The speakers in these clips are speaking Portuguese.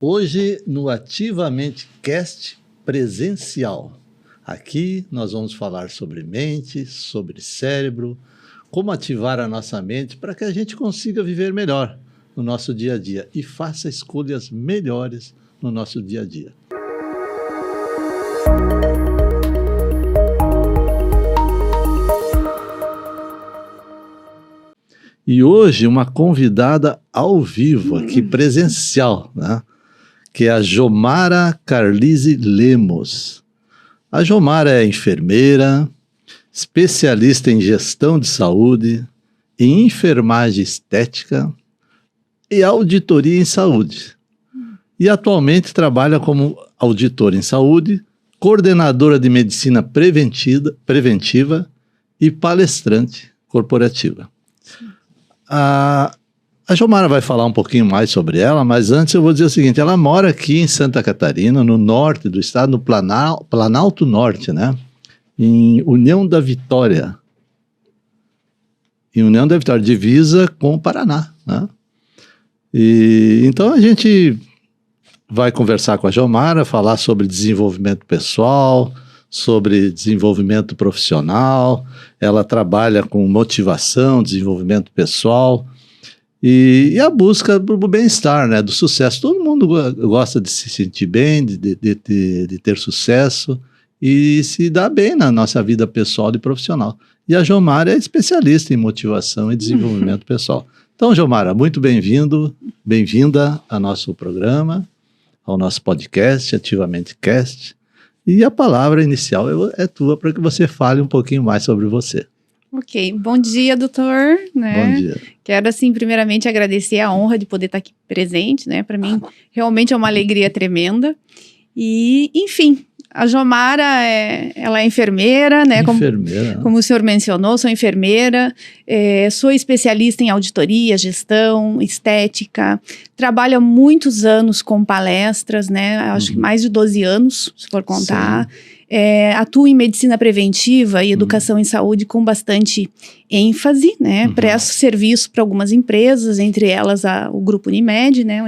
Hoje no Ativamente Cast presencial. Aqui nós vamos falar sobre mente, sobre cérebro, como ativar a nossa mente para que a gente consiga viver melhor no nosso dia a dia e faça escolhas melhores no nosso dia a dia. E hoje uma convidada ao vivo, aqui presencial, né? Que é a Jomara Carlise Lemos. A Jomara é enfermeira, especialista em gestão de saúde, em enfermagem estética e auditoria em saúde. E atualmente trabalha como auditora em saúde, coordenadora de medicina preventiva e palestrante corporativa. A Jomara vai falar um pouquinho mais sobre ela, mas antes eu vou dizer o seguinte, ela mora aqui em Santa Catarina, no norte do estado, no Planalto Norte, né? Em União da Vitória. Em União da Vitória, divisa com o Paraná, né? E então a gente vai conversar com a Jomara, falar sobre desenvolvimento pessoal, sobre desenvolvimento profissional. Ela trabalha com motivação, desenvolvimento pessoal e a busca do bem-estar, né, do sucesso. Todo mundo gosta de se sentir bem, de ter sucesso e se dar bem na nossa vida pessoal e profissional. E a Jomara é especialista em motivação e desenvolvimento pessoal. Então, Jomara, muito bem-vinda ao nosso programa, ao nosso podcast, Ativamente Cast. E a palavra inicial é tua para que você fale um pouquinho mais sobre você. Ok, bom dia, doutor, né? Bom dia. Quero, assim, primeiramente agradecer a honra de poder estar aqui presente, né? Para mim, realmente é uma alegria tremenda. E, enfim, a Jomara, ela é enfermeira, né? Como o senhor mencionou, sou enfermeira, sou especialista em auditoria, gestão, estética, trabalho há muitos anos com palestras, né? Acho que mais de 12 anos, se for contar. Atuo em medicina preventiva e educação em saúde com bastante ênfase, né? Presto serviço para algumas empresas, entre elas o Grupo Unimed, né?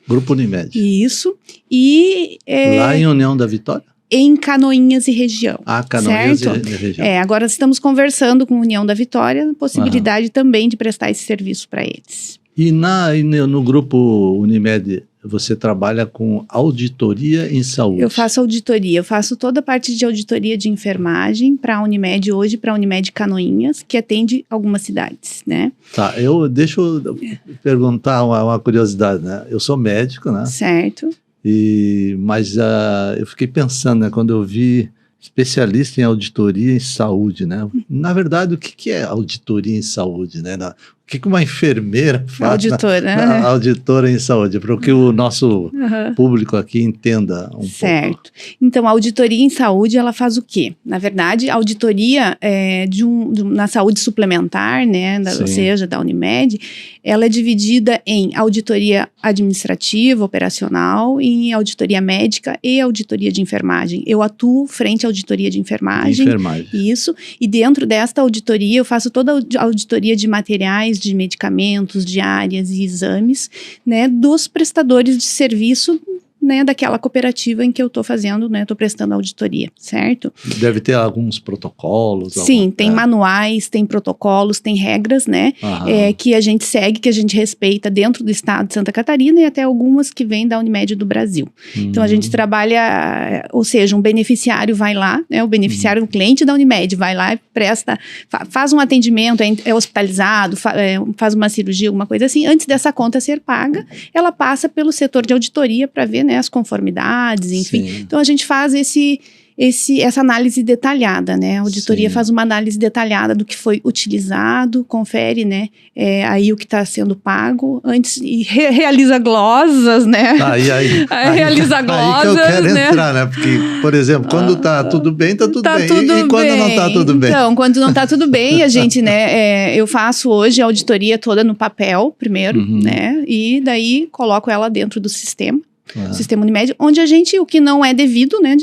Grupo Unimed. Isso. E, lá em União da Vitória? Em Canoinhas e região. Canoinhas certo? E região. Agora estamos conversando com a União da Vitória, a possibilidade também de prestar esse serviço para eles. E no Grupo Unimed, você trabalha com auditoria em saúde? Eu faço auditoria, eu faço toda a parte de auditoria de enfermagem para a Unimed hoje, para a Unimed Canoinhas, que atende algumas cidades, né? Tá, deixa eu perguntar uma curiosidade, né? Eu sou médico, né? Certo. Mas eu fiquei pensando, né, quando eu vi especialista em auditoria em saúde, né? Na verdade, o que é auditoria em saúde, né? O que uma enfermeira faz? Auditora. Auditora em saúde, para que o nosso público aqui entenda um pouco. Certo. Então, a auditoria em saúde, ela faz o quê? Na verdade, a auditoria na saúde suplementar, né? Ou seja, da Unimed, ela é dividida em auditoria administrativa, operacional, em auditoria médica e auditoria de enfermagem. Eu atuo frente à auditoria de enfermagem. Isso. E dentro desta auditoria, eu faço toda a auditoria de materiais, de medicamentos, de áreas e exames, né, dos prestadores de serviço, né, daquela cooperativa em que eu estou fazendo, né, estou prestando auditoria, certo? Deve ter alguns protocolos. Sim, tem manuais, tem protocolos, tem regras, né, que a gente segue, que a gente respeita dentro do estado de Santa Catarina e até algumas que vêm da Unimed do Brasil. Então, a gente trabalha, ou seja, um beneficiário vai lá, né, o beneficiário, um cliente da Unimed vai lá e presta, faz um atendimento, é hospitalizado, faz uma cirurgia, alguma coisa assim, antes dessa conta ser paga, ela passa pelo setor de auditoria para ver, né, as conformidades, enfim. Sim. Então, a gente faz essa análise detalhada, né? A auditoria faz uma análise detalhada do que foi utilizado, confere, né? Aí o que está sendo pago antes e realiza glosas, né? Realiza glosas, aí que eu quero né? entrar, né? Porque, por exemplo, quando tá tudo bem, tá tudo bem. E quando não tá tudo bem? Então, quando não tá tudo bem, a gente, né? Eu faço hoje a auditoria toda no papel, primeiro, né? E daí coloco ela dentro do sistema. o sistema Unimed, onde a gente, o que não é devido, né,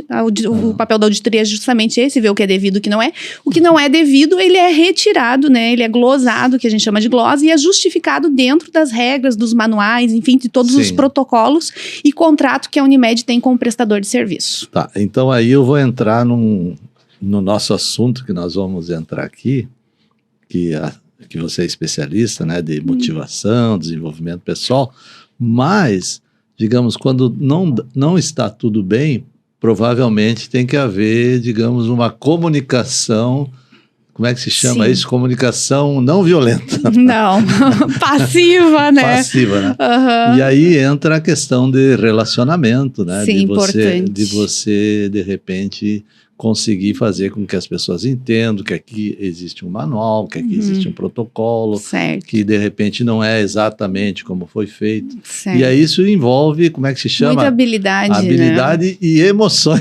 o papel da auditoria é justamente esse, ver o que é devido e o que não é. O que não é devido, ele é retirado, né, ele é glosado, que a gente chama de glosa, e é justificado dentro das regras, dos manuais, enfim, de todos os protocolos e contrato que a Unimed tem com o prestador de serviço. Tá, então aí eu vou entrar no nosso assunto que nós vamos entrar aqui, que você é especialista, né, de motivação, desenvolvimento pessoal, mas, digamos, quando não está tudo bem, provavelmente tem que haver, digamos, uma comunicação, como é que se chama isso? Comunicação não violenta. Não, passiva, né? Passiva, né? E aí entra a questão de relacionamento, né? Sim, importante. De você, de repente, conseguir fazer com que as pessoas entendam que aqui existe um manual, que aqui existe um protocolo, que de repente não é exatamente como foi feito. Certo. E aí isso envolve, como é que se chama? Muita habilidade, né? E emoções.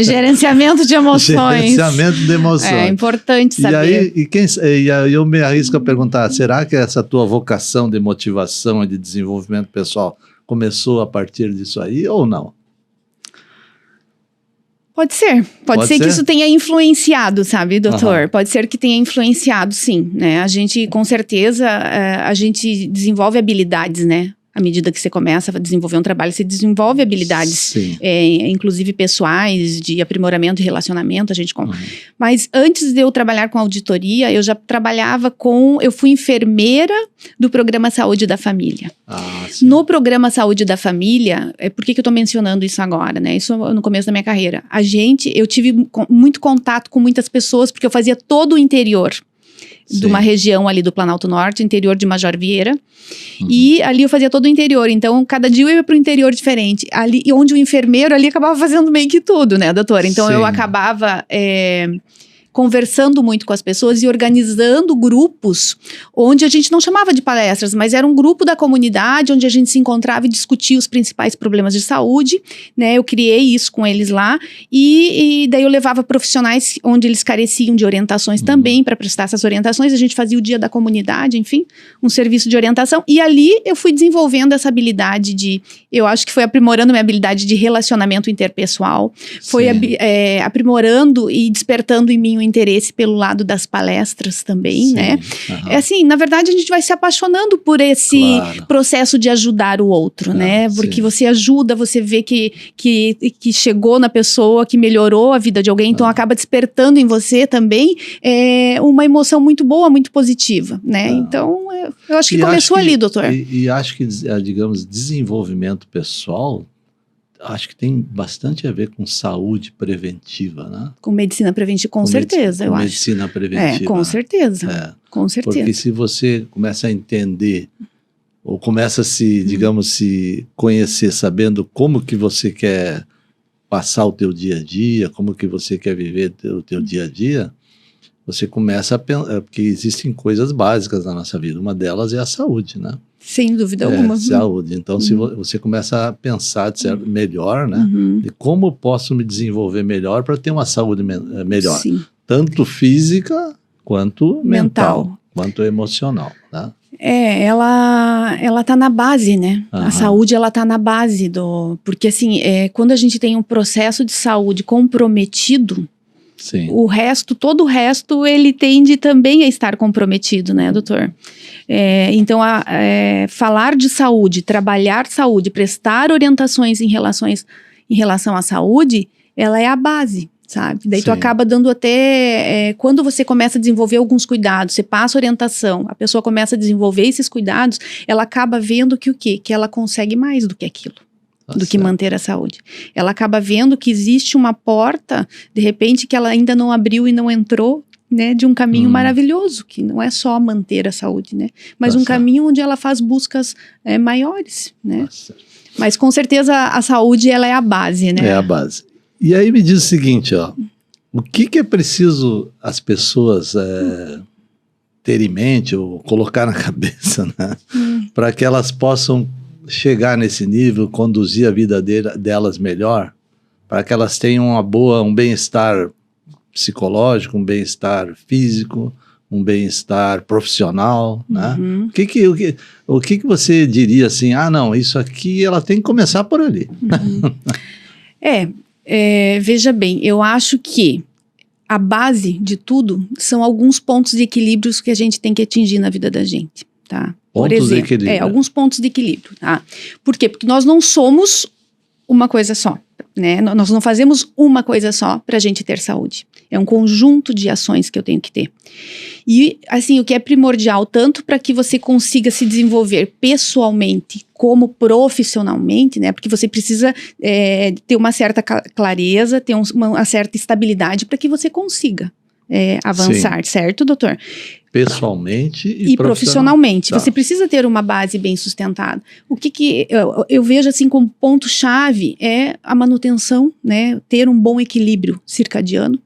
Gerenciamento de emoções. Gerenciamento de emoções. É importante saber. E aí eu me arrisco a perguntar, será que essa tua vocação de motivação e de desenvolvimento pessoal começou a partir disso aí ou não? Pode ser. Pode ser que isso tenha influenciado, sabe, doutor? Pode ser que tenha influenciado, sim, né? A gente, com certeza, a gente desenvolve habilidades, né? À medida que você começa a desenvolver um trabalho, você desenvolve habilidades, inclusive pessoais, de aprimoramento e relacionamento, a gente... Mas antes de eu trabalhar com auditoria, eu já trabalhava eu fui enfermeira do Programa Saúde da Família. No Programa Saúde da Família, por que eu estou mencionando isso agora, né? Isso no começo da minha carreira. Eu tive muito contato com muitas pessoas, porque eu fazia todo o interior de uma região ali do Planalto Norte, interior de Major Vieira, e ali eu fazia todo o interior, então cada dia eu ia para o interior diferente, ali, onde o enfermeiro ali acabava fazendo meio que tudo, né, doutora? Então eu acabava conversando muito com as pessoas e organizando grupos onde a gente não chamava de palestras, mas era um grupo da comunidade onde a gente se encontrava e discutia os principais problemas de saúde, né? Eu criei isso com eles lá e daí eu levava profissionais onde eles careciam de orientações também para prestar essas orientações. A gente fazia o dia da comunidade, enfim, um serviço de orientação, e ali eu fui desenvolvendo essa habilidade eu acho que foi aprimorando minha habilidade de relacionamento interpessoal, foi aprimorando e despertando em mim o interesse pelo lado das palestras também, né? É assim, na verdade a gente vai se apaixonando por esse processo de ajudar o outro, né? Porque você ajuda, você vê que chegou na pessoa, que melhorou a vida de alguém, então acaba despertando em você também uma emoção muito boa, muito positiva, né? Então, eu acho que começou ali, doutor. E acho que, digamos, desenvolvimento pessoal, acho que tem bastante a ver com saúde preventiva, né? Com medicina preventiva, com certeza, eu acho. Medicina preventiva. Com certeza, com certeza. Porque se você começa a entender, ou começa a se conhecer, sabendo como que você quer passar o teu dia a dia, como que você quer viver o teu dia a dia, você começa a pensar, porque existem coisas básicas na nossa vida, uma delas é a saúde, né? Sem dúvida alguma. Saúde. Então, se você começa a pensar melhor, né? De como posso me desenvolver melhor para ter uma saúde melhor. Sim. Tanto física, quanto mental, quanto emocional, né? Ela tá na base, né? A saúde, ela tá na base porque assim, quando a gente tem um processo de saúde comprometido, todo o resto, ele tende também a estar comprometido, né, doutor? Então, falar de saúde, trabalhar saúde, prestar orientações em relação à saúde, ela é a base, sabe? Daí tu acaba dando até, quando você começa a desenvolver alguns cuidados, você passa orientação, a pessoa começa a desenvolver esses cuidados, ela acaba vendo que o quê? Que ela consegue mais do que aquilo. Do que manter a saúde. Ela acaba vendo que existe uma porta, de repente, que ela ainda não abriu e não entrou, né, de um caminho maravilhoso, que não é só manter a saúde, né, mas um caminho onde ela faz buscas maiores, né. Mas com certeza a saúde, ela é a base, né. É a base. E aí me diz o seguinte, o que é preciso as pessoas ter em mente ou colocar na cabeça, né, para que elas possam chegar nesse nível, conduzir a vida delas melhor, para que elas tenham um bem-estar psicológico, um bem-estar físico, um bem-estar profissional, né? O que você diria assim, não, isso aqui ela tem que começar por ali. Veja bem, eu acho que a base de tudo são alguns pontos de equilíbrios que a gente tem que atingir na vida da gente, tá? Por exemplo, de equilíbrio. Alguns pontos de equilíbrio, tá? Por quê? Porque nós não somos uma coisa só, né? Nós não fazemos uma coisa só para a gente ter saúde. É um conjunto de ações que eu tenho que ter. E, assim, o que é primordial, tanto para que você consiga se desenvolver pessoalmente como profissionalmente, né? Porque você precisa ter uma certa clareza, ter uma certa estabilidade para que você consiga avançar, certo, doutor? Pessoalmente e profissionalmente. Tá. Você precisa ter uma base bem sustentada. O que eu vejo assim como ponto-chave é a manutenção, né? Ter um bom equilíbrio circadiano.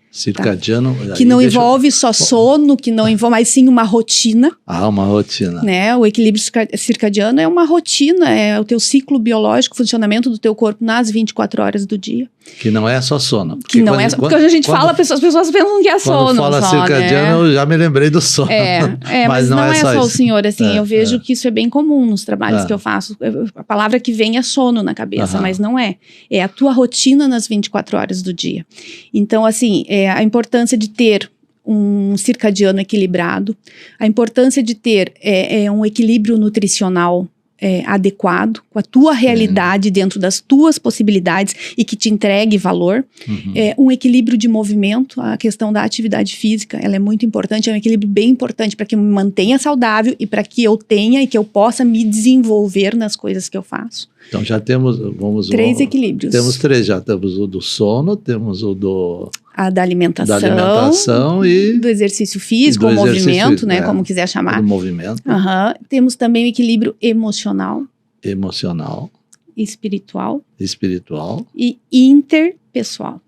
Circadiano. Tá? Que não envolve só sono, que não envolve, mas sim uma rotina. Uma rotina. Né? O equilíbrio circadiano é uma rotina, é o teu ciclo biológico, o funcionamento do teu corpo nas 24 horas do dia. Que não é só sono. Porque quando a gente fala, as pessoas pensam que é sono. Quando fala só, circadiano, né? Eu já me lembrei do sono. Mas não é só o senhor, assim, eu vejo que isso é bem comum nos trabalhos que eu faço. A palavra que vem é sono na cabeça, mas não é. É a tua rotina nas 24 horas do dia. Então, assim, a importância de ter um circadiano equilibrado, a importância de ter um equilíbrio nutricional adequado, com a tua realidade dentro das tuas possibilidades e que te entregue valor. Um equilíbrio de movimento, a questão da atividade física, ela é muito importante, é um equilíbrio bem importante para que eu me mantenha saudável e para que eu tenha e que eu possa me desenvolver nas coisas que eu faço. Então já temos, 3 equilíbrios. Temos 3, já temos o do sono, temos o da alimentação e do exercício físico, ou movimento, né, como quiser chamar. Do movimento. Temos também o equilíbrio emocional. Espiritual. E interpessoal.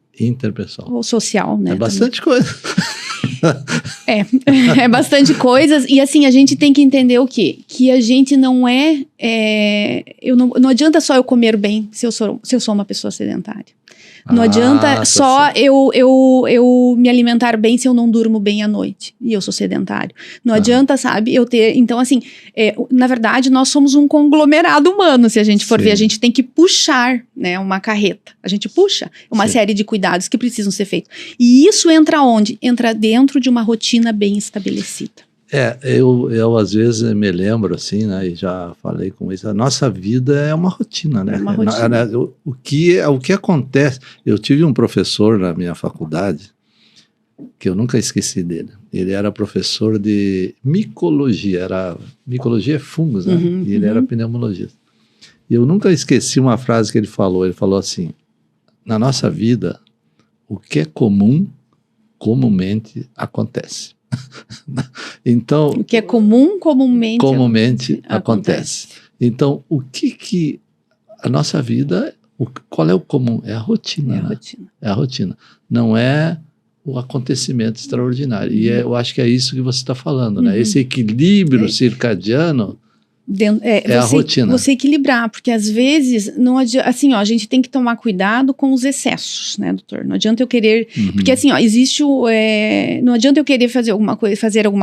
Ou social, né? É bastante coisa. É bastante coisas. E assim, a gente tem que entender o quê? Que a gente não não adianta só eu comer bem se eu sou uma pessoa sedentária. Não adianta só eu me alimentar bem se eu não durmo bem à noite e eu sou sedentário. Não adianta, sabe, eu ter... Então, assim, na verdade, nós somos um conglomerado humano, se a gente for ver. A gente tem que puxar, né, uma carreta. A gente puxa uma série de cuidados que precisam ser feitos. E isso entra onde? Entra dentro de uma rotina bem estabelecida. Eu às vezes me lembro assim, né, e já falei com isso, a nossa vida é uma rotina, né? O que acontece, eu tive um professor na minha faculdade, que eu nunca esqueci dele, ele era professor de micologia, micologia é fungos, né? E ele era pneumologista. E eu nunca esqueci uma frase que ele falou assim, na nossa vida, o que é comum, comumente acontece. Então, o que é comum, comumente acontece. Então, o que a nossa vida, qual é o comum? É a rotina. É a rotina. Não é o acontecimento extraordinário. E eu acho que é isso que você está falando, né? Esse equilíbrio circadiano a rotina. Você equilibrar, porque às vezes, não adianta, assim, a gente tem que tomar cuidado com os excessos, né, doutor? Não adianta eu querer, porque assim, existe não adianta eu querer fazer alguma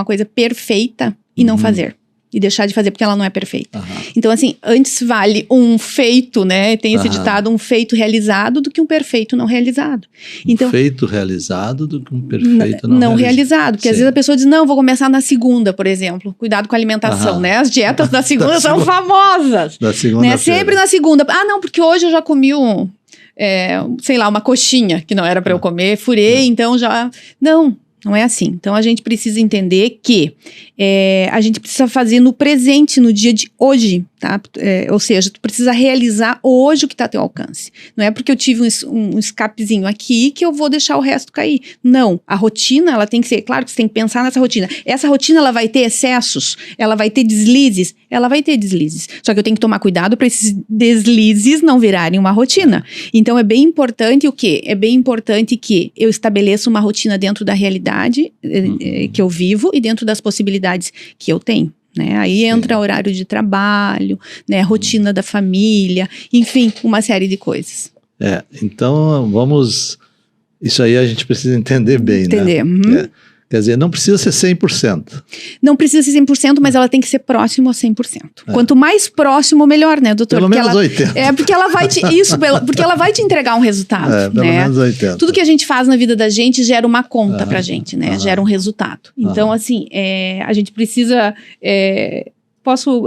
coisa perfeita e não fazer. E deixar de fazer porque ela não é perfeita. Então, assim, antes vale um feito, né? Tem esse ditado, um feito realizado do que um perfeito não realizado. Então, um feito realizado do que um perfeito não realizado. Porque às vezes a pessoa diz, não, vou começar na segunda, por exemplo. Cuidado com a alimentação, né? As dietas da segunda são famosas. Da segunda, né? Sempre na segunda. Não, porque hoje eu já comi sei lá, uma coxinha que não era para eu comer, furei, então já... Não é assim. Então, a gente precisa entender que a gente precisa fazer no presente, no dia de hoje, tá? Ou seja, tu precisa realizar hoje o que está a teu alcance. Não é porque eu tive um escapezinho aqui que eu vou deixar o resto cair. Não. A rotina, ela tem que ser... Claro que você tem que pensar nessa rotina. Essa rotina, ela vai ter excessos? Ela vai ter deslizes? Ela vai ter deslizes. Só que eu tenho que tomar cuidado para esses deslizes não virarem uma rotina. Então, é bem importante o quê? É bem importante que eu estabeleça uma rotina dentro da realidade que eu vivo e dentro das possibilidades que eu tenho. Né? Aí entra horário de trabalho, né? Rotina da família, enfim, uma série de coisas. Então vamos... Isso aí a gente precisa entender bem, né? Quer dizer, não precisa ser 100%. Não precisa ser 100%, mas ela tem que ser próximo a 100%. Quanto mais próximo, melhor, né, doutor? Pelo menos 80%. Porque ela vai te... porque ela vai te entregar um resultado, pelo né? menos 80%. Tudo que a gente faz na vida da gente gera uma conta pra gente, né? Gera um resultado. Então, assim, a gente precisa...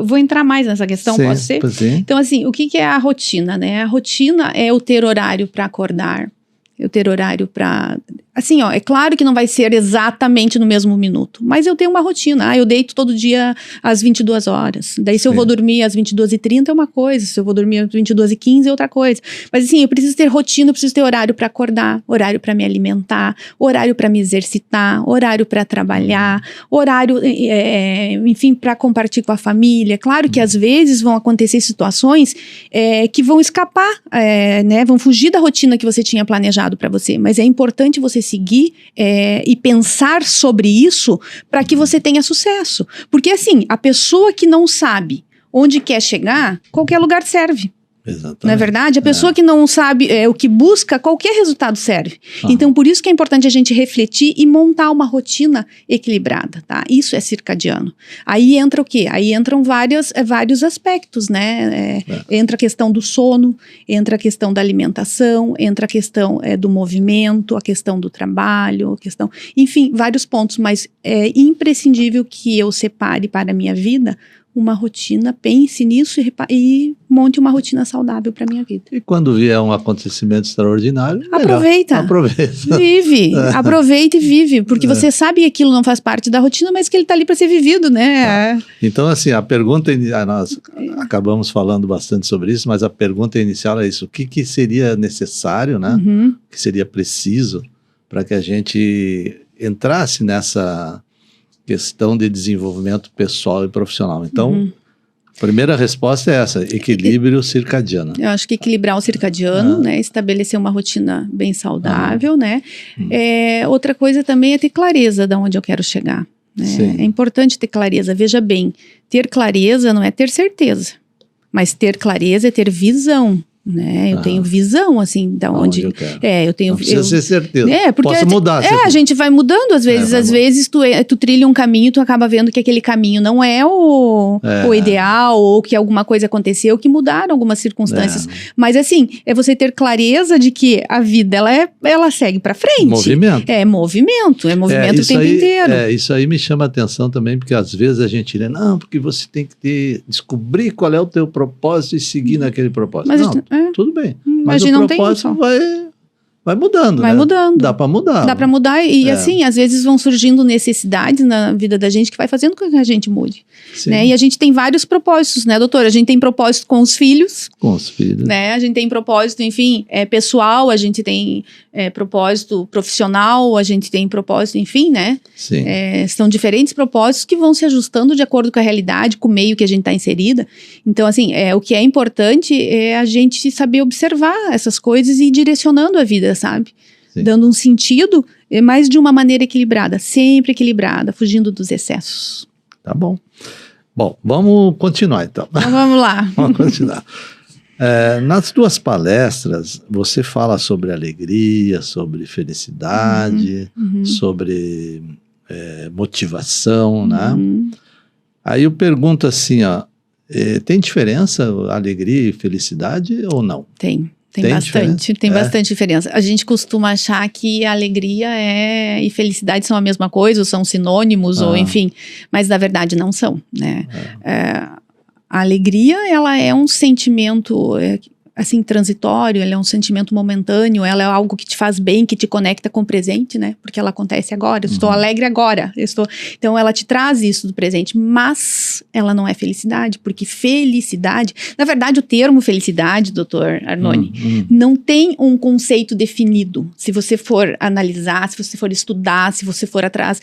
Vou entrar mais nessa questão, sim, pode ser? Sim. Então, assim, o que é a rotina, né? A rotina é eu ter horário para acordar, eu ter horário para... Assim, é claro que não vai ser exatamente no mesmo minuto, mas eu tenho uma rotina. Eu deito todo dia às 22 horas. Daí, se eu vou dormir às 22h30 é uma coisa, se eu vou dormir às 22h15 é outra coisa. Mas, assim, eu preciso ter rotina, eu preciso ter horário para acordar, horário para me alimentar, horário para me exercitar, horário para trabalhar, horário, enfim, para compartilhar com a família. Claro que, às vezes, vão acontecer situações que vão escapar, né? Vão fugir da rotina que você tinha planejado para você. Mas é importante você seguir e pensar sobre isso para que você tenha sucesso. Porque, assim, a pessoa que não sabe onde quer chegar, qualquer lugar serve. Exatamente. Não é verdade? A pessoa que não sabe o que busca, qualquer resultado serve. Então, por isso que é importante a gente refletir e montar uma rotina equilibrada, tá? Isso é circadiano. Aí entra o quê? Aí entram vários aspectos, né? Entra a questão do sono, entra a questão da alimentação, entra a questão do movimento, a questão do trabalho, enfim, vários pontos, mas é imprescindível que eu separe para a minha vida uma rotina, pense nisso e monte uma rotina saudável para minha vida. E quando vier um acontecimento extraordinário, aproveita. Vive, aproveita e vive, porque você sabe que aquilo não faz parte da rotina, mas que ele está ali para ser vivido, né? Então, assim, a pergunta, nós acabamos falando bastante sobre isso, mas a pergunta inicial é isso: o que seria necessário, né? O que seria preciso para que a gente entrasse nessa questão de desenvolvimento pessoal e profissional? Então, a primeira resposta é essa: equilíbrio circadiano. Eu acho que equilibrar o circadiano, né? Estabelecer uma rotina bem saudável, né? Outra coisa também é ter clareza de onde eu quero chegar. Né? É importante ter clareza. Veja bem, ter clareza não é ter certeza, mas ter clareza é ter visão. Né? Eu tenho visão, assim, da onde eu quero. Eu tenho. Não precisa ser certeza. Porque posso mudar. A gente vai mudando às vezes. Às vezes tu trilha um caminho, tu acaba vendo que aquele caminho não é o ideal, ou que alguma coisa aconteceu, que mudaram algumas circunstâncias. Mas assim, é você ter clareza de que a vida ela segue para frente. Movimento. É movimento o tempo inteiro. Isso aí me chama a atenção também, porque às vezes a gente diz, não, porque você tem que descobrir qual é o teu propósito e seguir naquele propósito. Mas não, tudo bem. Mas o não propósito vai mudando, vai mudando. Dá para mudar. Dá para mudar e assim, às vezes vão surgindo necessidades na vida da gente que vai fazendo com que a gente mude. Né? E a gente tem vários propósitos, né, doutora? A gente tem propósito com os filhos. Com os filhos. Né? A gente tem propósito, enfim, pessoal, a gente tem propósito profissional, a gente tem propósito, enfim, né? Sim. São diferentes propósitos que vão se ajustando de acordo com a realidade, com o meio que a gente está inserida. Então, assim, o que é importante é a gente saber observar essas coisas e ir direcionando a vida, sabe? Sim. Dando um sentido, mas de uma maneira equilibrada, sempre equilibrada, fugindo dos excessos. Tá bom. Bom, vamos continuar então. Então vamos lá. Vamos continuar. Nas tuas palestras, você fala sobre alegria, sobre felicidade, sobre motivação, né? Aí eu pergunto assim, tem diferença alegria e felicidade ou não? Tem bastante, tem bastante diferença. A gente costuma achar que a alegria e felicidade são a mesma coisa, ou são sinônimos, ou enfim, mas na verdade não são, né? A alegria, ela é um sentimento assim, transitório, ela é um sentimento momentâneo, ela é algo que te faz bem, que te conecta com o presente, né? Porque ela acontece agora, eu estou alegre agora, então ela te traz isso do presente, mas ela não é felicidade, porque felicidade, na verdade o termo felicidade, doutor Arnone, não tem um conceito definido. Se você for analisar, se você for estudar, se você for atrás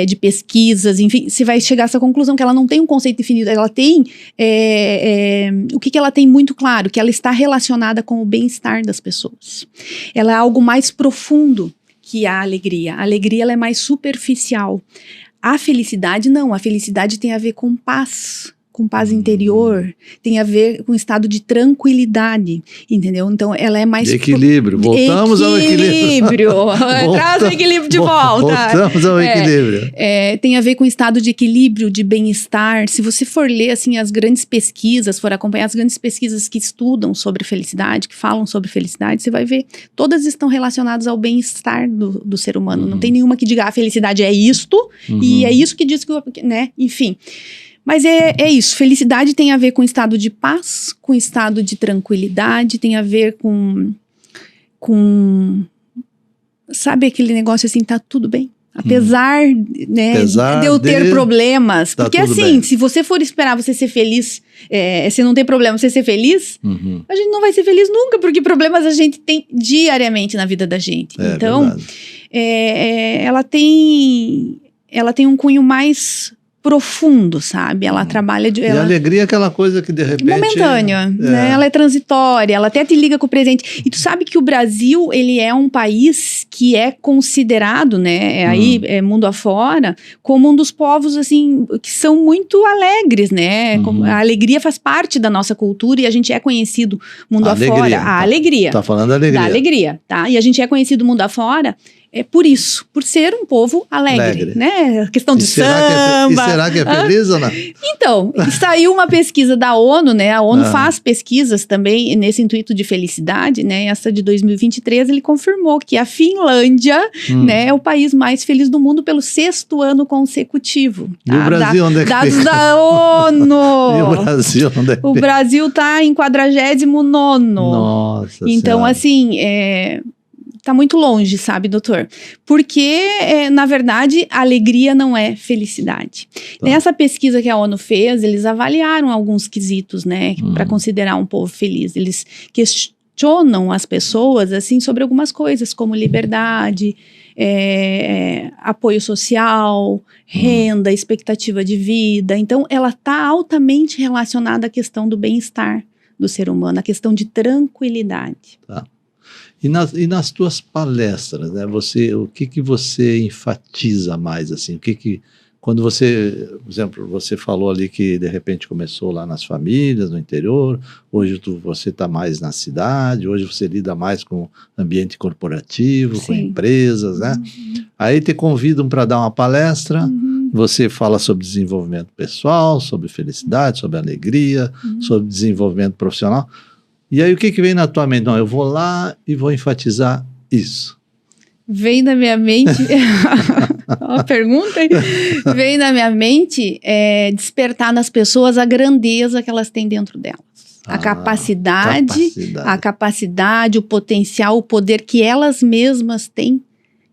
de pesquisas, enfim, você vai chegar a essa conclusão que ela não tem um conceito definido, ela tem, o que ela tem muito claro, que ela está relacionada com o bem-estar das pessoas. Ela é algo mais profundo que a alegria. A alegria ela é mais superficial. A felicidade não. A felicidade tem a ver com paz, com paz interior, tem a ver com estado de tranquilidade, entendeu? Então, ela é mais... De equilíbrio, voltamos ao equilíbrio. Traz o equilíbrio de volta. Voltamos ao equilíbrio. Tem a ver com estado de equilíbrio, de bem-estar. Se você for ler, assim, as grandes pesquisas, for acompanhar as grandes pesquisas que estudam sobre felicidade, que falam sobre felicidade, você vai ver, todas estão relacionadas ao bem-estar do ser humano. Não tem nenhuma que diga, a felicidade é isto, e é isso que diz que, né? Enfim. Mas é isso, felicidade tem a ver com estado de paz, com estado de tranquilidade, tem a ver com sabe aquele negócio assim, tá tudo bem? Apesar, né, de eu ter problemas. Tá, porque assim, bem. Se você for esperar você ser feliz, se não tem problema você ser feliz, a gente não vai ser feliz nunca, porque problemas a gente tem diariamente na vida da gente. Então, ela tem um cunho mais profundo, sabe? Ela trabalha... E a alegria é aquela coisa que de repente... momentânea, né? Ela é transitória, ela até te liga com o presente. E tu sabe que o Brasil, ele é um país que é considerado, né? Aí, mundo afora, como um dos povos, assim, que são muito alegres, né? A alegria faz parte da nossa cultura e a gente é conhecido mundo afora. A alegria. Tá falando da alegria. Da alegria, tá? E a gente é conhecido mundo afora... por isso, por ser um povo alegre. Né? A questão de samba. Será que é feliz ou não? Então, saiu uma pesquisa da ONU, né? A ONU faz pesquisas também nesse intuito de felicidade, né? Essa de 2023, ele confirmou que a Finlândia, né, é o país mais feliz do mundo pelo 6º ano consecutivo. Tá? E o Brasil, onde é que dados fica? da ONU! E o Brasil, onde é que O Brasil tá em 49º. Nossa Então, Senhora. assim, tá muito longe, sabe, doutor? Porque, na verdade, a alegria não é felicidade. Tá. Nessa pesquisa que a ONU fez, eles avaliaram alguns quesitos, né, para considerar um povo feliz. Eles questionam as pessoas, assim, sobre algumas coisas, como liberdade, apoio social, renda, expectativa de vida. Então, ela tá altamente relacionada à questão do bem-estar do ser humano, à questão de tranquilidade. Tá. E nas tuas palestras, né? O que você enfatiza mais, assim? Quando você, por exemplo, você falou ali que de repente começou lá nas famílias, no interior, hoje você está mais na cidade, hoje você lida mais com ambiente corporativo, com empresas, né? Aí te convidam para dar uma palestra, você fala sobre desenvolvimento pessoal, sobre felicidade, sobre alegria, sobre desenvolvimento profissional. E aí o que vem na tua mente? Não, eu vou lá e vou enfatizar isso. Vem na minha mente... Uma pergunta, hein? Vem na minha mente despertar nas pessoas a grandeza que elas têm dentro delas. A capacidade, o potencial, o poder que elas mesmas têm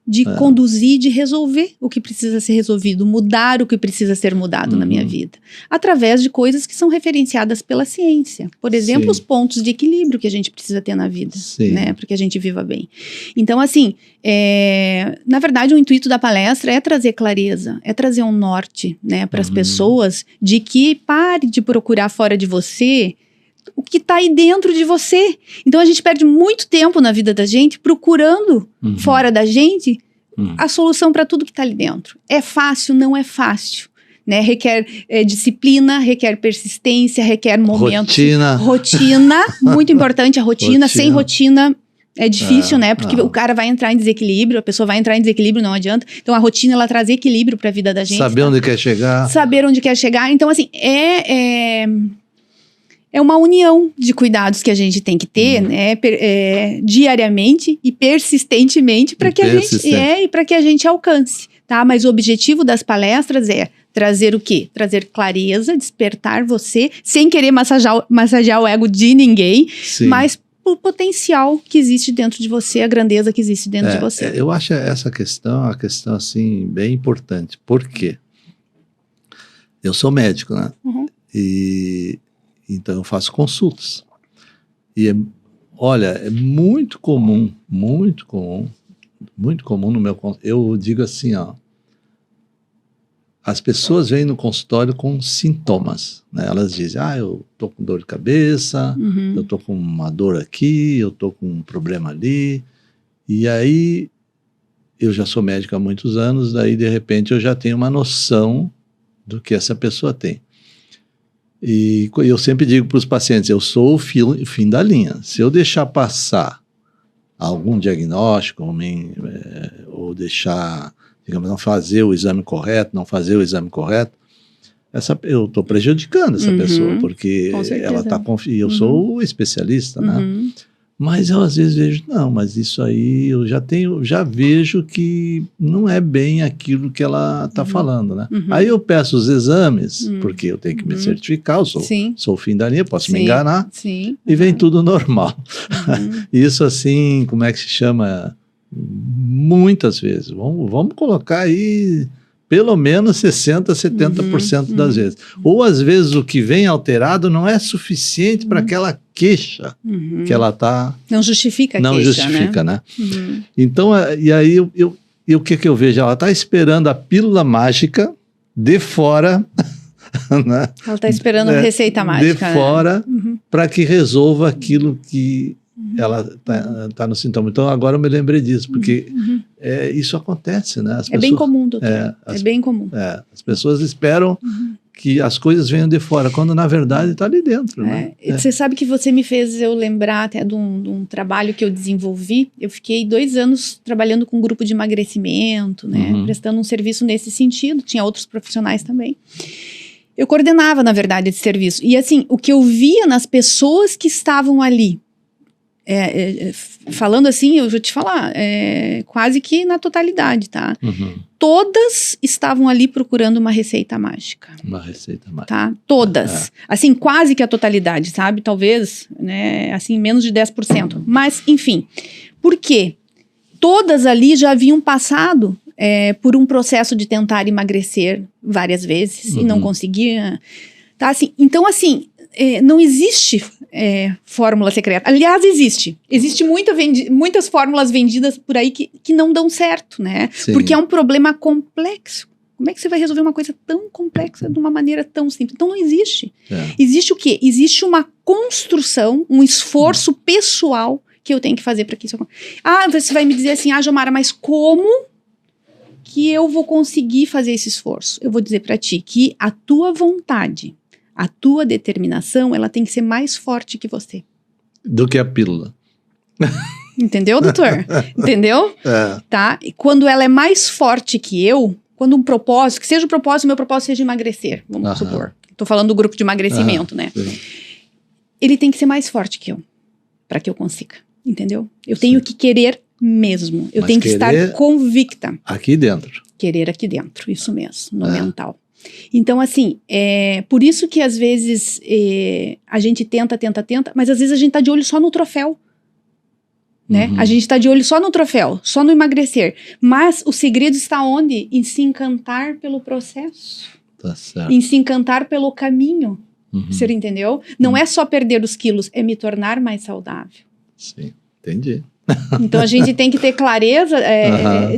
de conduzir, de resolver o que precisa ser resolvido, mudar o que precisa ser mudado na minha vida. Através de coisas que são referenciadas pela ciência. Por exemplo, os pontos de equilíbrio que a gente precisa ter na vida, né? Para que a gente viva bem. Então, assim, na verdade, o intuito da palestra é trazer clareza, é trazer um norte, né, para as pessoas, de que pare de procurar fora de você o que está aí dentro de você. Então a gente perde muito tempo na vida da gente procurando fora da gente a solução para tudo que está ali dentro. É fácil? Não é fácil. Né? Requer disciplina, requer persistência, requer momentos. Rotina, muito importante a rotina. Sem rotina é difícil, né? Porque o cara vai entrar em desequilíbrio, a pessoa vai entrar em desequilíbrio, não adianta. Então a rotina, ela traz equilíbrio para a vida da gente. Saber onde quer chegar. Saber onde quer chegar. Então, assim, é uma união de cuidados que a gente tem que ter, né, diariamente e persistentemente para que a gente alcance, tá? Mas o objetivo das palestras é trazer o quê? Trazer clareza, despertar você, sem querer massagear o ego de ninguém, mas o potencial que existe dentro de você, a grandeza que existe dentro de você. Eu acho essa questão uma questão assim bem importante. Por quê? Eu sou médico, né? Então eu faço consultas. E olha, é muito comum no meu consultório. Eu digo assim, ó, as pessoas vêm no consultório com sintomas, né? Elas dizem, eu tô com dor de cabeça, eu tô com uma dor aqui, eu tô com um problema ali. E aí, eu já sou médico há muitos anos, daí de repente eu já tenho uma noção do que essa pessoa tem. E eu sempre digo para os pacientes, eu sou o fim da linha. Se eu deixar passar algum diagnóstico, ou deixar, digamos, não fazer o exame correto, eu estou prejudicando essa pessoa, porque ela está confiando. Eu sou o especialista, né? Mas eu às vezes vejo, não, mas isso aí eu já vejo que não é bem aquilo que ela está falando, né? Aí eu peço os exames, porque eu tenho que me certificar, eu sou o fim da linha, posso me enganar, e vem tudo normal. Isso assim, como é que se chama? Muitas vezes. Vamos colocar aí pelo menos 60%, 70% das vezes. Ou às vezes o que vem alterado não é suficiente para aquela queixa que ela está... Não justifica a queixa, não justifica, né? Então, e aí o que eu vejo? Ela está esperando a pílula mágica de fora... né? Ela está esperando a receita mágica. De fora, para que resolva aquilo que ela tá no sintoma. Então, agora eu me lembrei disso, porque isso acontece, né? As pessoas, bem comum, doutor. Bem comum. As pessoas esperam que as coisas venham de fora, quando na verdade está ali dentro. Né? Você sabe que você me fez eu lembrar até de um trabalho que eu desenvolvi. Eu fiquei 2 anos trabalhando com um grupo de emagrecimento, né? Prestando um serviço nesse sentido. Tinha outros profissionais também. Eu coordenava, na verdade, esse serviço. E assim, o que eu via nas pessoas que estavam ali, falando assim, eu vou te falar, quase que na totalidade, tá? Todas estavam ali procurando uma receita mágica. Uma receita mágica. Tá? Todas. Assim, quase que a totalidade, sabe? Talvez, né, assim, menos de 10%. Mas, enfim, por quê? Todas ali já haviam passado por um processo de tentar emagrecer várias vezes e não conseguia. Tá? Assim, então, assim, não existe fórmula secreta. Aliás, existe. Existe muitas fórmulas vendidas por aí que não dão certo, né? Sim. Porque é um problema complexo. Como é que você vai resolver uma coisa tão complexa de uma maneira tão simples? Então, não existe. Existe o quê? Existe uma construção, um esforço pessoal que eu tenho que fazer para que isso aconteça. Você vai me dizer assim, Jomara, mas como que eu vou conseguir fazer esse esforço? Eu vou dizer para ti que a tua vontade, a tua determinação, ela tem que ser mais forte que você. Do que a pílula. Entendeu, doutor? Entendeu? Tá? E quando ela é mais forte que eu, quando um propósito, que seja o propósito, meu propósito seja emagrecer, vamos supor. Estou falando do grupo de emagrecimento, né? Sim. Ele tem que ser mais forte que eu, para que eu consiga. Entendeu? Eu tenho que querer mesmo. Eu tenho que estar convicta. Aqui dentro. Querer aqui dentro, isso mesmo, no mental. Então, assim, por isso que às vezes a gente tenta, mas às vezes a gente tá de olho só no troféu. Né? A gente tá de olho só no troféu, só no emagrecer. Mas o segredo está onde? Em se encantar pelo processo. Tá certo. Em se encantar pelo caminho. Você entendeu? Não é só perder os quilos, é me tornar mais saudável. Sim, entendi. Então a gente tem que ter clareza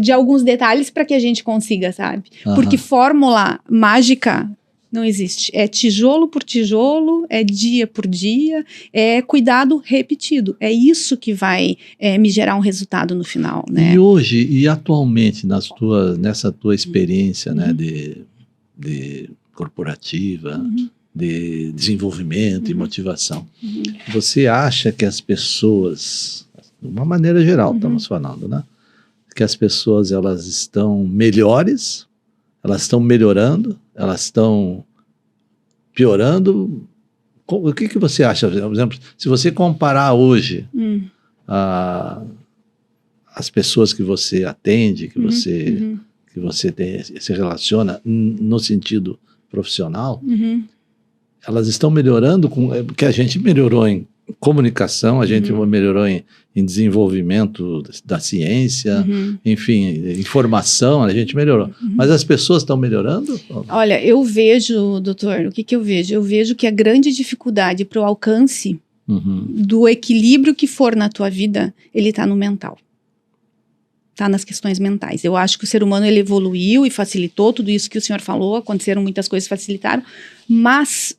de alguns detalhes para que a gente consiga, sabe? Porque fórmula mágica não existe. É tijolo por tijolo, é dia por dia, é cuidado repetido. É isso que vai me gerar um resultado no final, né? E hoje, e atualmente, nessa tua experiência, né, de corporativa, de desenvolvimento e motivação, você acha que as pessoas, de uma maneira geral, estamos falando, né? Que as pessoas, elas estão melhores, elas estão melhorando, elas estão piorando? O que você acha? Por exemplo, se você comparar hoje as pessoas que você atende, que você se relaciona no sentido profissional, elas estão melhorando, porque a gente melhorou em comunicação, a gente melhorou em desenvolvimento da ciência, enfim, informação, a gente melhorou. Mas as pessoas estão melhorando? Olha, eu vejo, doutor, o que eu vejo? Eu vejo que a grande dificuldade para o alcance do equilíbrio que for na tua vida, ele está no mental. Tá nas questões mentais. Eu acho que o ser humano ele evoluiu e facilitou tudo isso que o senhor falou, aconteceram muitas coisas que facilitaram, mas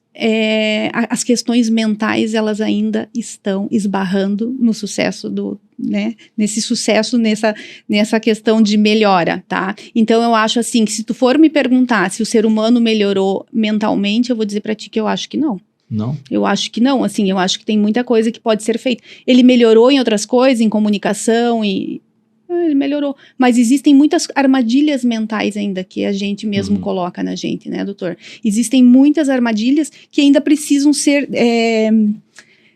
as questões mentais, elas ainda estão esbarrando no sucesso né, nesse sucesso, nessa questão de melhora, tá? Então eu acho assim, que se tu for me perguntar se o ser humano melhorou mentalmente, eu vou dizer pra ti que eu acho que não. Não? Eu acho que não, assim, eu acho que tem muita coisa que pode ser feita. Ele melhorou em outras coisas, em comunicação ele melhorou, mas existem muitas armadilhas mentais ainda que a gente mesmo coloca na gente, né, doutor? Existem muitas armadilhas que ainda precisam ser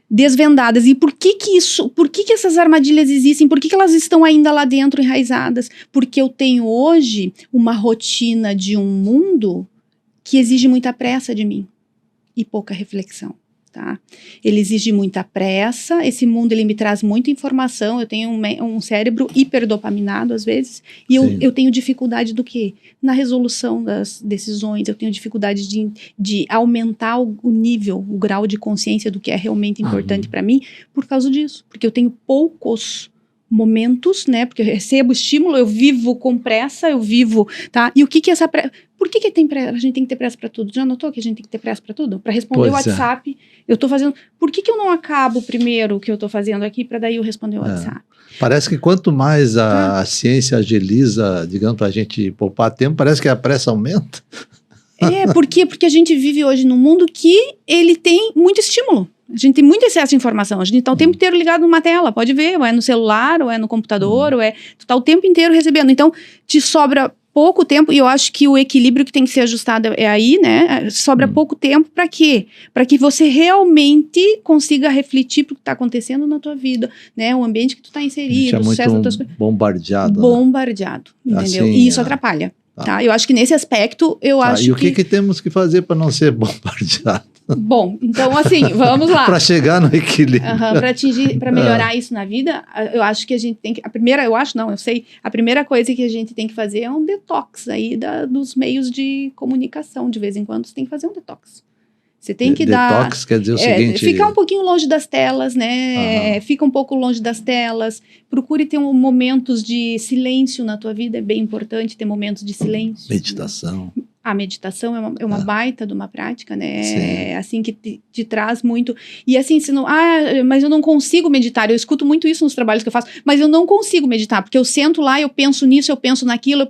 desvendadas. E por que essas armadilhas existem? Por que elas estão ainda lá dentro enraizadas? Porque eu tenho hoje uma rotina de um mundo que exige muita pressa de mim e pouca reflexão. Tá? Ele exige muita pressa, esse mundo ele me traz muita informação, eu tenho um cérebro hiperdopaminado às vezes, e eu tenho dificuldade do quê? Na resolução das decisões, eu tenho dificuldade de aumentar o nível, o grau de consciência do que é realmente importante para mim, por causa disso, porque eu tenho poucos momentos, né, porque eu recebo estímulo, eu vivo com pressa, tá? E o que é essa pressa? Por que tem pressa? A gente tem que ter pressa para tudo. Já notou que a gente tem que ter pressa para tudo? Para responder o WhatsApp, eu tô fazendo... Por que eu não acabo primeiro o que eu tô fazendo aqui, para daí eu responder o WhatsApp? Parece que quanto mais a ciência agiliza, digamos, para a gente poupar tempo, parece que a pressa aumenta. Por quê? Porque a gente vive hoje num mundo que ele tem muito estímulo. A gente tem muito excesso de informação. A gente está o tempo inteiro ligado numa tela, pode ver, ou é no celular, ou é no computador, tu tá o tempo inteiro recebendo. Então, te sobra pouco tempo, e eu acho que o equilíbrio que tem que ser ajustado é aí, né? Sobra pouco tempo para quê? Para que você realmente consiga refletir pro que está acontecendo na tua vida, né? O ambiente que tu está inserido, o sucesso das tuas coisas. Bombardeado. Bombardeado, entendeu? Assim, E isso atrapalha. Tá? Eu acho que nesse aspecto, e o que temos que fazer para não ser bombardeado? Bom, então assim, vamos lá. Para chegar no equilíbrio. Para melhorar isso na vida, eu acho que a gente tem que... eu sei. A primeira coisa que a gente tem que fazer é um detox aí dos meios de comunicação. De vez em quando você tem que fazer um detox. Você tem que detox quer dizer o seguinte... Ficar um pouquinho longe das telas, né? Fica um pouco longe das telas. Procure ter momentos de silêncio na tua vida. É bem importante ter momentos de silêncio. Meditação. Né? A meditação é uma baita de uma prática, né? Sim. Assim, que te traz muito. E assim, se não... mas eu não consigo meditar. Eu escuto muito isso nos trabalhos que eu faço. Mas eu não consigo meditar, porque eu sento lá, eu penso nisso, eu penso naquilo.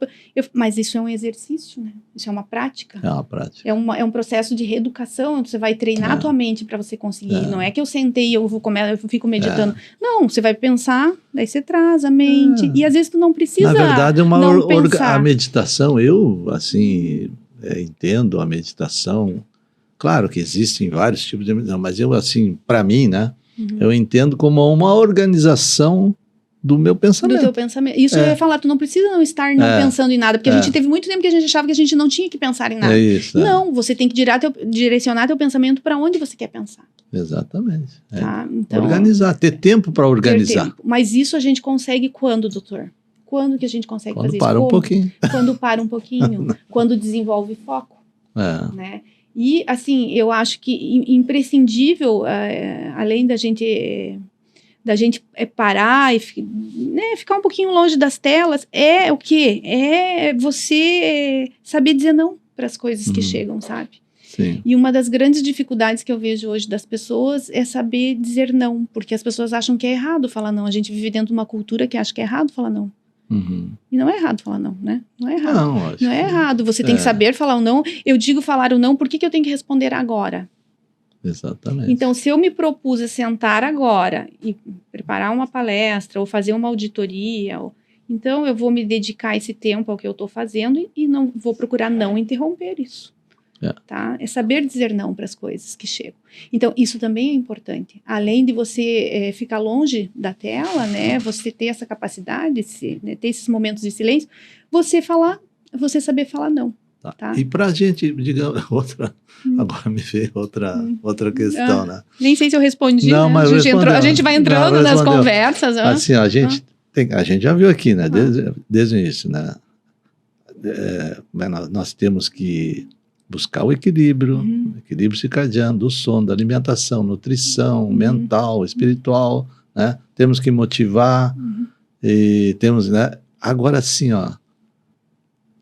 Mas isso é um exercício, né? Isso é uma prática. É uma prática. É um processo de reeducação. Você vai treinar a tua mente para você conseguir. Não é que eu sentei e eu fico meditando. Não, você vai pensar, daí você traz a mente. E às vezes tu não precisa. Na verdade, pensar. A meditação, eu, assim... entendo a meditação, claro que existem vários tipos de meditação, mas eu, assim, para mim, né, eu entendo como uma organização do meu pensamento. Do teu pensamento. Isso eu ia falar, tu não precisa não estar pensando em nada, porque a gente teve muito tempo que a gente achava que a gente não tinha que pensar em nada. Não, você tem que direcionar teu pensamento para onde você quer pensar. Exatamente. Tá? Então, organizar, ter tempo para organizar. Mas isso a gente consegue quando, doutor? Quando que a gente consegue fazer isso? Quando para um pouquinho. Quando para um pouquinho, quando desenvolve foco, né? E, assim, eu acho que imprescindível, além da gente parar e ficar um pouquinho longe das telas, é o quê? É você saber dizer não para as coisas que chegam, sabe? Sim. E uma das grandes dificuldades que eu vejo hoje das pessoas é saber dizer não, porque as pessoas acham que é errado falar não. A gente vive dentro de uma cultura que acha que é errado falar não. E não é errado falar não, né? Não é errado. Não é errado. Você tem que saber falar o não. Eu digo falar o não, por que eu tenho que responder agora? Exatamente. Então, se eu me propus a sentar agora e preparar uma palestra ou fazer uma auditoria, então eu vou me dedicar esse tempo ao que eu estou fazendo e não vou procurar não interromper isso. Tá? É saber dizer não para as coisas que chegam. Então, isso também é importante. Além de você ficar longe da tela, né, você ter essa capacidade, ter esses momentos de silêncio, você saber falar não. Tá? E para a gente, digamos, agora me veio outra questão, né? Nem sei se eu respondi, não, né? Mas a gente vai entrando nas conversas. Assim, a gente já viu aqui, né, desde o início, né? Nós temos que buscar o equilíbrio circadiano, do sono, da alimentação, nutrição, mental, espiritual, né? Temos que motivar, e temos, né? Agora sim, ó,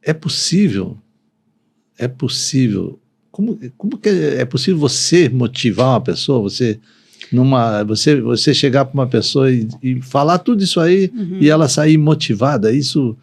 é possível, como que é possível você motivar uma pessoa, você chegar para uma pessoa e falar tudo isso aí e ela sair motivada, isso...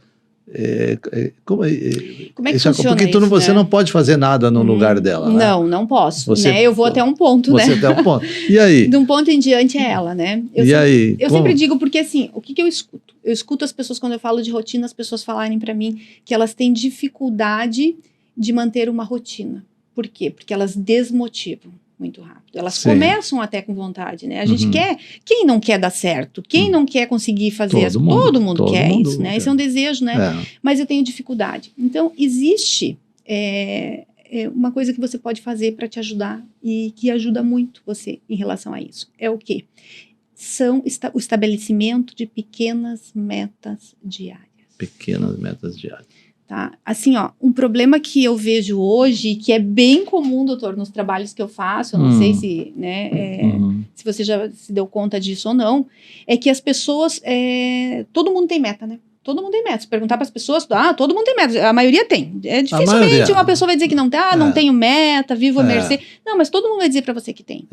como é que funciona porque isso, você não pode fazer nada no lugar dela, né? Não posso, né? Eu vou até um ponto, né? Você até um ponto. E aí? De um ponto em diante é ela, né? Eu sempre digo, porque assim, o que eu escuto? Eu escuto as pessoas, quando eu falo de rotina, as pessoas falarem para mim que elas têm dificuldade de manter uma rotina. Por quê? Porque elas desmotivam muito rápido. Elas começam até com vontade, né? A gente quer... Quem não quer dar certo? Quem não quer conseguir fazer... Todo mundo quer isso, né? Esse é um desejo, né? Mas eu tenho dificuldade. Então, existe uma coisa que você pode fazer para te ajudar e que ajuda muito você em relação a isso. É o quê? São o estabelecimento de pequenas metas diárias. Pequenas metas diárias. Tá? Assim, ó, um problema que eu vejo hoje, que é bem comum, doutor, nos trabalhos que eu faço, eu não sei se, né, se você já se deu conta disso ou não, é que as pessoas, todo mundo tem meta, né? Todo mundo tem meta. Se perguntar para as pessoas, todo mundo tem meta. A maioria tem. Dificilmente uma pessoa vai dizer que não tem, não tenho meta, vivo à mercê. Não, mas todo mundo vai dizer para você que tem.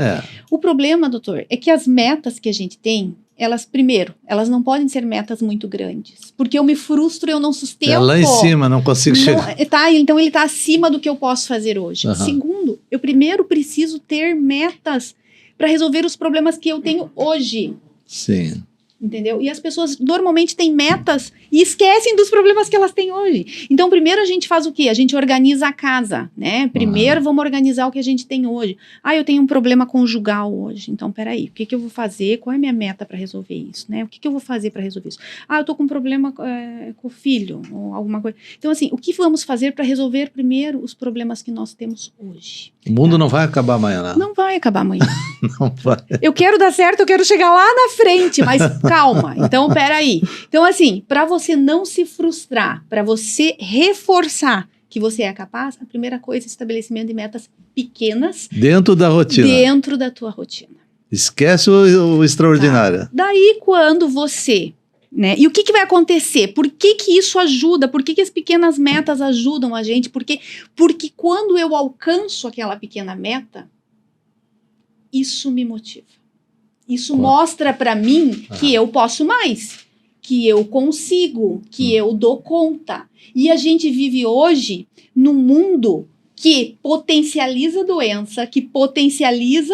O problema, doutor, é que as metas que a gente tem, primeiro, elas não podem ser metas muito grandes. Porque eu me frustro, eu não sustento. Lá em cima, não consigo chegar. Então ele está acima do que eu posso fazer hoje. Segundo, eu primeiro preciso ter metas para resolver os problemas que eu tenho hoje. Sim. Entendeu? E as pessoas normalmente têm metas e esquecem dos problemas que elas têm hoje. Então, primeiro a gente faz o quê? A gente organiza a casa, né? Primeiro vamos organizar o que a gente tem hoje. Eu tenho um problema conjugal hoje. Então, peraí, o que eu vou fazer? Qual é a minha meta para resolver isso, né? O que eu vou fazer para resolver isso? Eu tô com um problema com o filho, ou alguma coisa. Então, assim, o que vamos fazer para resolver primeiro os problemas que nós temos hoje? O mundo não vai acabar amanhã, né? Não vai acabar amanhã. Não vai. Eu quero dar certo, eu quero chegar lá na frente, mas calma. Então, peraí. Então, assim, para você não se frustrar, para você reforçar que você é capaz, a primeira coisa é estabelecimento de metas pequenas. Dentro da rotina. Dentro da tua rotina. Esquece o extraordinário. Tá. Daí, quando você... né? E o que vai acontecer? Por que isso ajuda? Por que as pequenas metas ajudam a gente? Porque quando eu alcanço aquela pequena meta, isso me motiva. Isso mostra para mim que eu posso mais, que eu consigo, que eu dou conta. E a gente vive hoje num mundo que potencializa doença, que potencializa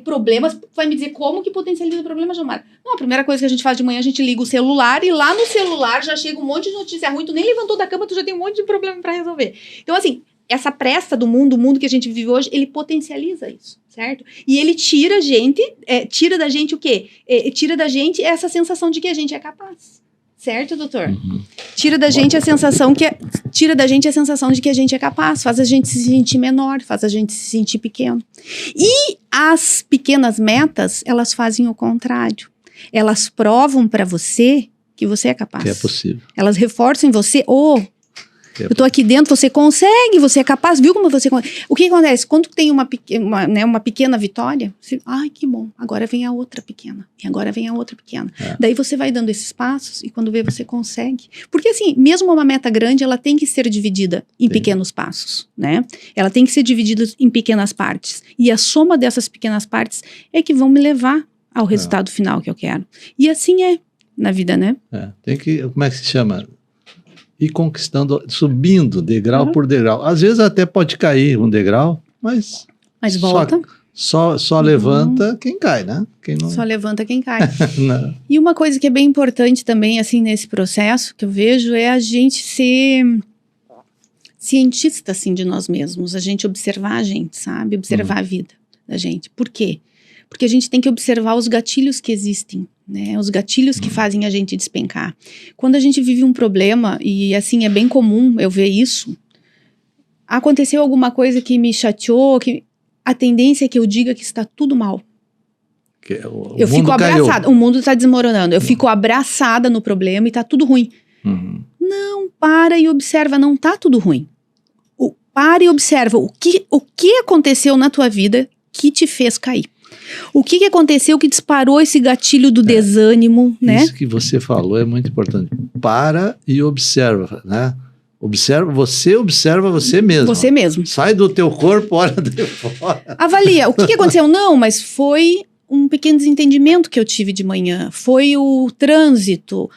problemas. Vai me dizer como que potencializa problemas, Gilmar? Não, a primeira coisa que a gente faz de manhã, a gente liga o celular e lá no celular já chega um monte de notícia ruim. Tu nem levantou da cama, tu já tem um monte de problema para resolver. Então, assim, essa pressa do mundo, o mundo que a gente vive hoje, ele potencializa isso, certo? E ele tira da gente o quê? Tira da gente essa sensação de que a gente é capaz. Certo, doutor? Tira da gente a sensação de que a gente é capaz, faz a gente se sentir menor, faz a gente se sentir pequeno. E as pequenas metas, elas fazem o contrário. Elas provam para você que você é capaz. Que é possível. Elas reforçam em você, eu tô aqui dentro, você consegue, você é capaz, viu como você consegue? O que acontece? Quando tem uma pequena vitória, você, que bom, agora vem a outra pequena, e agora vem a outra pequena. Daí você vai dando esses passos, e quando vê, você consegue. Porque assim, mesmo uma meta grande, ela tem que ser dividida em pequenos passos, né? Ela tem que ser dividida em pequenas partes. E a soma dessas pequenas partes é que vão me levar ao resultado final que eu quero. E assim é na vida, né? Tem que, como é que se chama? Ir conquistando, subindo degrau por degrau. Às vezes até pode cair um degrau, mas volta. Só levanta quem cai, né? Só levanta quem cai. E uma coisa que é bem importante também, assim, nesse processo, que eu vejo, é a gente ser cientista, assim, de nós mesmos. A gente observar a gente, sabe? Observar a vida da gente. Por quê? Porque a gente tem que observar os gatilhos que existem, né? Os gatilhos que fazem a gente despencar. Quando a gente vive um problema, e assim, é bem comum eu ver isso, aconteceu alguma coisa que me chateou, a tendência é que eu diga que está tudo mal. Eu fico abraçada, o mundo está desmoronando, eu fico abraçada no problema e está tudo ruim. Não, para e observa, não está tudo ruim. Para e observa o que aconteceu na tua vida que te fez cair. O que aconteceu que disparou esse gatilho do desânimo, né? Isso que você falou é muito importante. Para e observa, né? Observa você mesmo. Você mesmo. Sai do teu corpo, olha de fora. Avalia. O que aconteceu? Não, mas foi um pequeno desentendimento que eu tive de manhã. Foi o trânsito.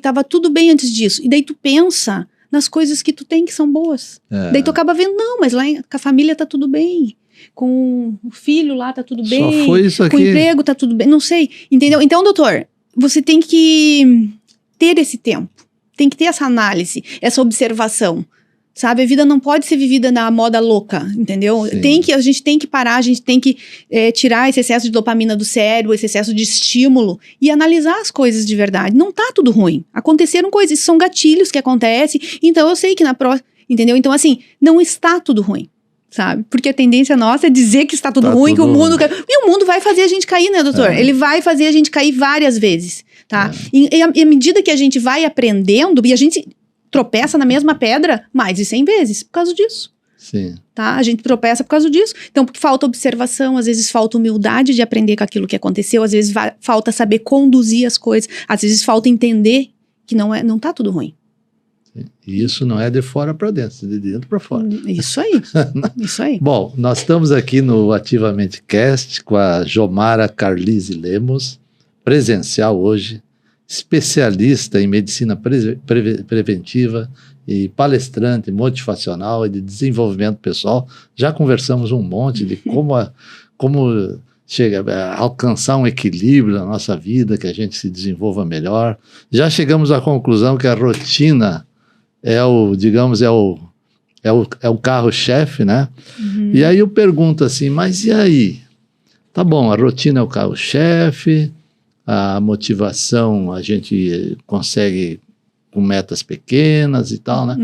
Tava tudo bem antes disso. E daí tu pensa nas coisas que tu tem que são boas. Daí tu acaba vendo, não, mas lá com a família tá tudo bem. Com o filho lá tá tudo bem. Só foi isso aqui. Com o emprego tá tudo bem. Não sei. Entendeu? Então, doutor, você tem que ter esse tempo. Tem que ter essa análise, essa observação, sabe? A vida não pode ser vivida na moda louca, entendeu? A gente tem que parar, a gente tem que tirar esse excesso de dopamina do cérebro, esse excesso de estímulo e analisar as coisas de verdade. Não tá tudo ruim. Aconteceram coisas, isso são gatilhos que acontecem, então eu sei que na próxima, entendeu? Então assim, não está tudo ruim. Sabe? Porque a tendência nossa é dizer que está tudo ruim, que o mundo cai. E o mundo vai fazer a gente cair, né, doutor? Ele vai fazer a gente cair várias vezes, tá? E à medida que a gente vai aprendendo, e a gente tropeça na mesma pedra mais de 100 vezes, por causa disso. Sim. Tá? A gente tropeça por causa disso. Então, porque falta observação, às vezes falta humildade de aprender com aquilo que aconteceu, às vezes falta saber conduzir as coisas, às vezes falta entender que não tá tudo ruim. E isso não é de fora para dentro, de dentro para fora. Isso aí, isso aí. Bom, nós estamos aqui no Ativamente Cast com a Jomara Carlise Lemos, presencial hoje, especialista em medicina preventiva e palestrante motivacional e de desenvolvimento pessoal. Já conversamos um monte de como chega a alcançar um equilíbrio na nossa vida, que a gente se desenvolva melhor. Já chegamos à conclusão que a rotina é o carro-chefe, né? E aí eu pergunto assim, mas e aí? Tá bom, a rotina é o carro-chefe, a motivação a gente consegue com metas pequenas e tal, né?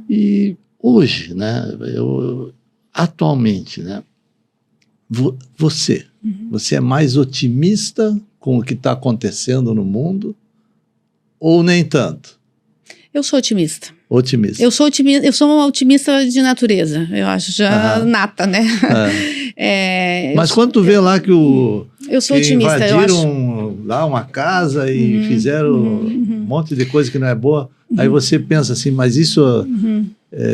E hoje, né? Atualmente, né? Você é mais otimista com o que está acontecendo no mundo ou nem tanto? Eu sou otimista. Otimista. Eu sou uma otimista de natureza, eu acho, já nata, né? Mas quando tu vê lá que eu sou otimista, invadiram lá uma casa e fizeram um monte de coisa que não é boa, aí você pensa assim, mas isso,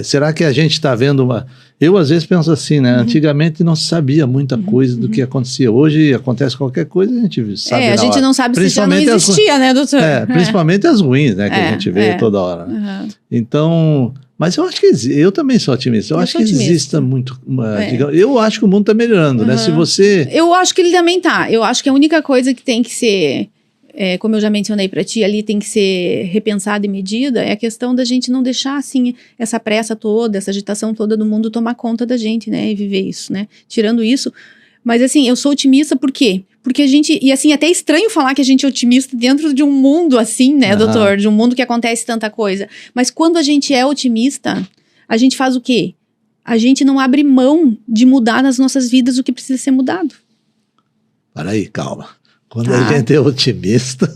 será que a gente está vendo uma... Eu às vezes penso assim, né? Antigamente não se sabia muita coisa do que acontecia. Hoje acontece qualquer coisa, a gente sabe a gente não sabe se já não existia, né, doutor? Principalmente as ruins, né? Que a gente vê toda hora, né? Então... Mas eu acho que eu também sou otimista. Eu acho que exista muito... eu acho que o mundo está melhorando, né? Se você... Eu acho que ele também tá. Eu acho que a única coisa que tem que ser... como eu já mencionei para ti, ali tem que ser repensada e medida, é a questão da gente não deixar, assim, essa pressa toda, essa agitação toda do mundo tomar conta da gente, né, e viver isso, né, tirando isso. Mas, assim, eu sou otimista por quê? Porque a gente, e assim, até é estranho falar que a gente é otimista dentro de um mundo assim, né, doutor? De um mundo que acontece tanta coisa. Mas quando a gente é otimista, a gente faz o quê? A gente não abre mão de mudar nas nossas vidas o que precisa ser mudado. Para aí, calma. Quando a gente é otimista,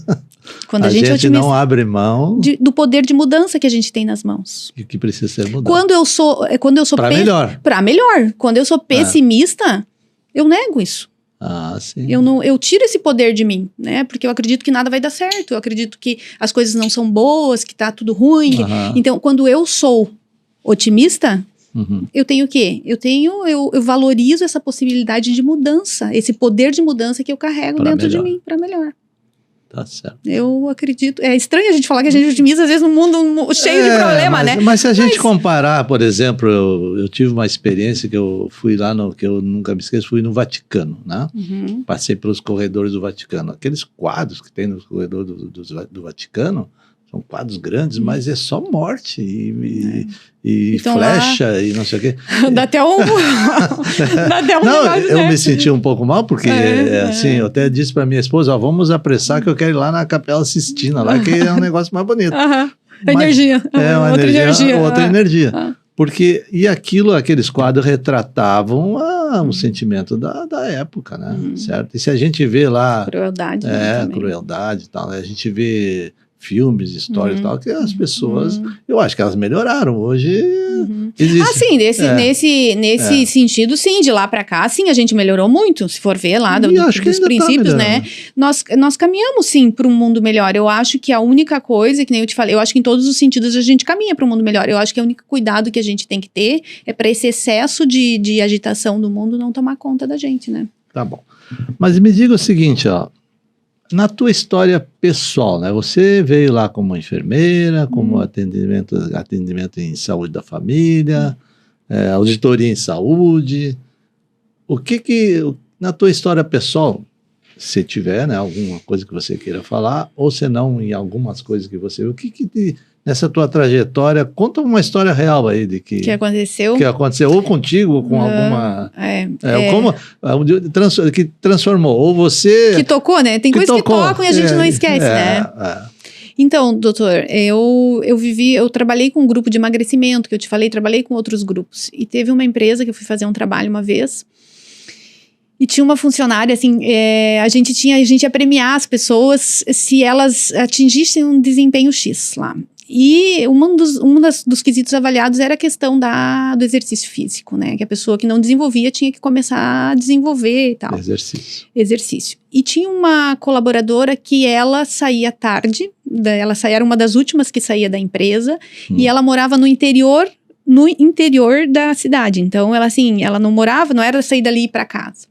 quando a gente é otimista, não abre mão do poder de mudança que a gente tem nas mãos. E que precisa ser mudado. Quando eu sou para melhor. Para melhor. Quando eu sou pessimista, eu nego isso. Sim. Eu tiro esse poder de mim, né? Porque eu acredito que nada vai dar certo. Eu acredito que as coisas não são boas, que tá tudo ruim. Então, quando eu sou otimista, eu tenho o quê? Eu valorizo essa possibilidade de mudança, esse poder de mudança que eu carrego dentro de mim para melhor. Tá certo. Eu acredito. É estranho a gente falar que a gente é otimista, às vezes, num mundo cheio de problema, né? Mas se a gente comparar, por exemplo, eu tive uma experiência que eu fui lá, que eu nunca me esqueço, fui no Vaticano, né? Passei pelos corredores do Vaticano. Aqueles quadros que tem nos corredores do Vaticano, são quadros grandes, mas é só morte e então, flecha lá... e não sei o quê. Dá até um... Não, eu me senti um pouco mal, porque assim, eu até disse para minha esposa, vamos apressar que eu quero ir lá na Capela Sistina, lá que é um negócio mais bonito. Energia. Outra energia. Porque, aqueles quadros retratavam o sentimento da época, né? Certo? E se a gente vê lá... Crueldade. Crueldade e tal, né? A gente vê filmes, histórias e tal, que as pessoas, eu acho que elas melhoraram. Hoje existe. Sim, nesse sentido, sim, de lá para cá, sim, a gente melhorou muito, se for ver lá dos princípios, né? Nós caminhamos, sim, para um mundo melhor. Eu acho que a única coisa, que nem eu te falei, eu acho que em todos os sentidos a gente caminha para um mundo melhor. Eu acho que o único cuidado que a gente tem que ter é para esse excesso de agitação do mundo não tomar conta da gente, né? Tá bom. Mas me diga o seguinte, ó. Na tua história pessoal, né? Você veio lá como enfermeira, como atendimento em saúde da família, auditoria em saúde. O que na tua história pessoal, se tiver, né, alguma coisa que você queira falar, ou se não, em algumas coisas que você... nessa tua trajetória, conta uma história real aí de que aconteceu. Que aconteceu ou contigo, ou com alguma... que transformou, ou você... Que tocou, né? Tem coisas que tocam e a gente não esquece, né? Então, doutor, eu trabalhei com um grupo de emagrecimento, que eu te falei, trabalhei com outros grupos. E teve uma empresa que eu fui fazer um trabalho uma vez... E tinha uma funcionária, assim, a gente ia premiar as pessoas se elas atingissem um desempenho X lá. E dos quesitos avaliados era a questão do exercício físico, né? Que a pessoa que não desenvolvia tinha que começar a desenvolver e tal. Exercício. E tinha uma colaboradora que ela saía tarde, era uma das últimas que saía da empresa, e ela morava no interior da cidade. Então, ela não morava, não era sair dali e ir para casa.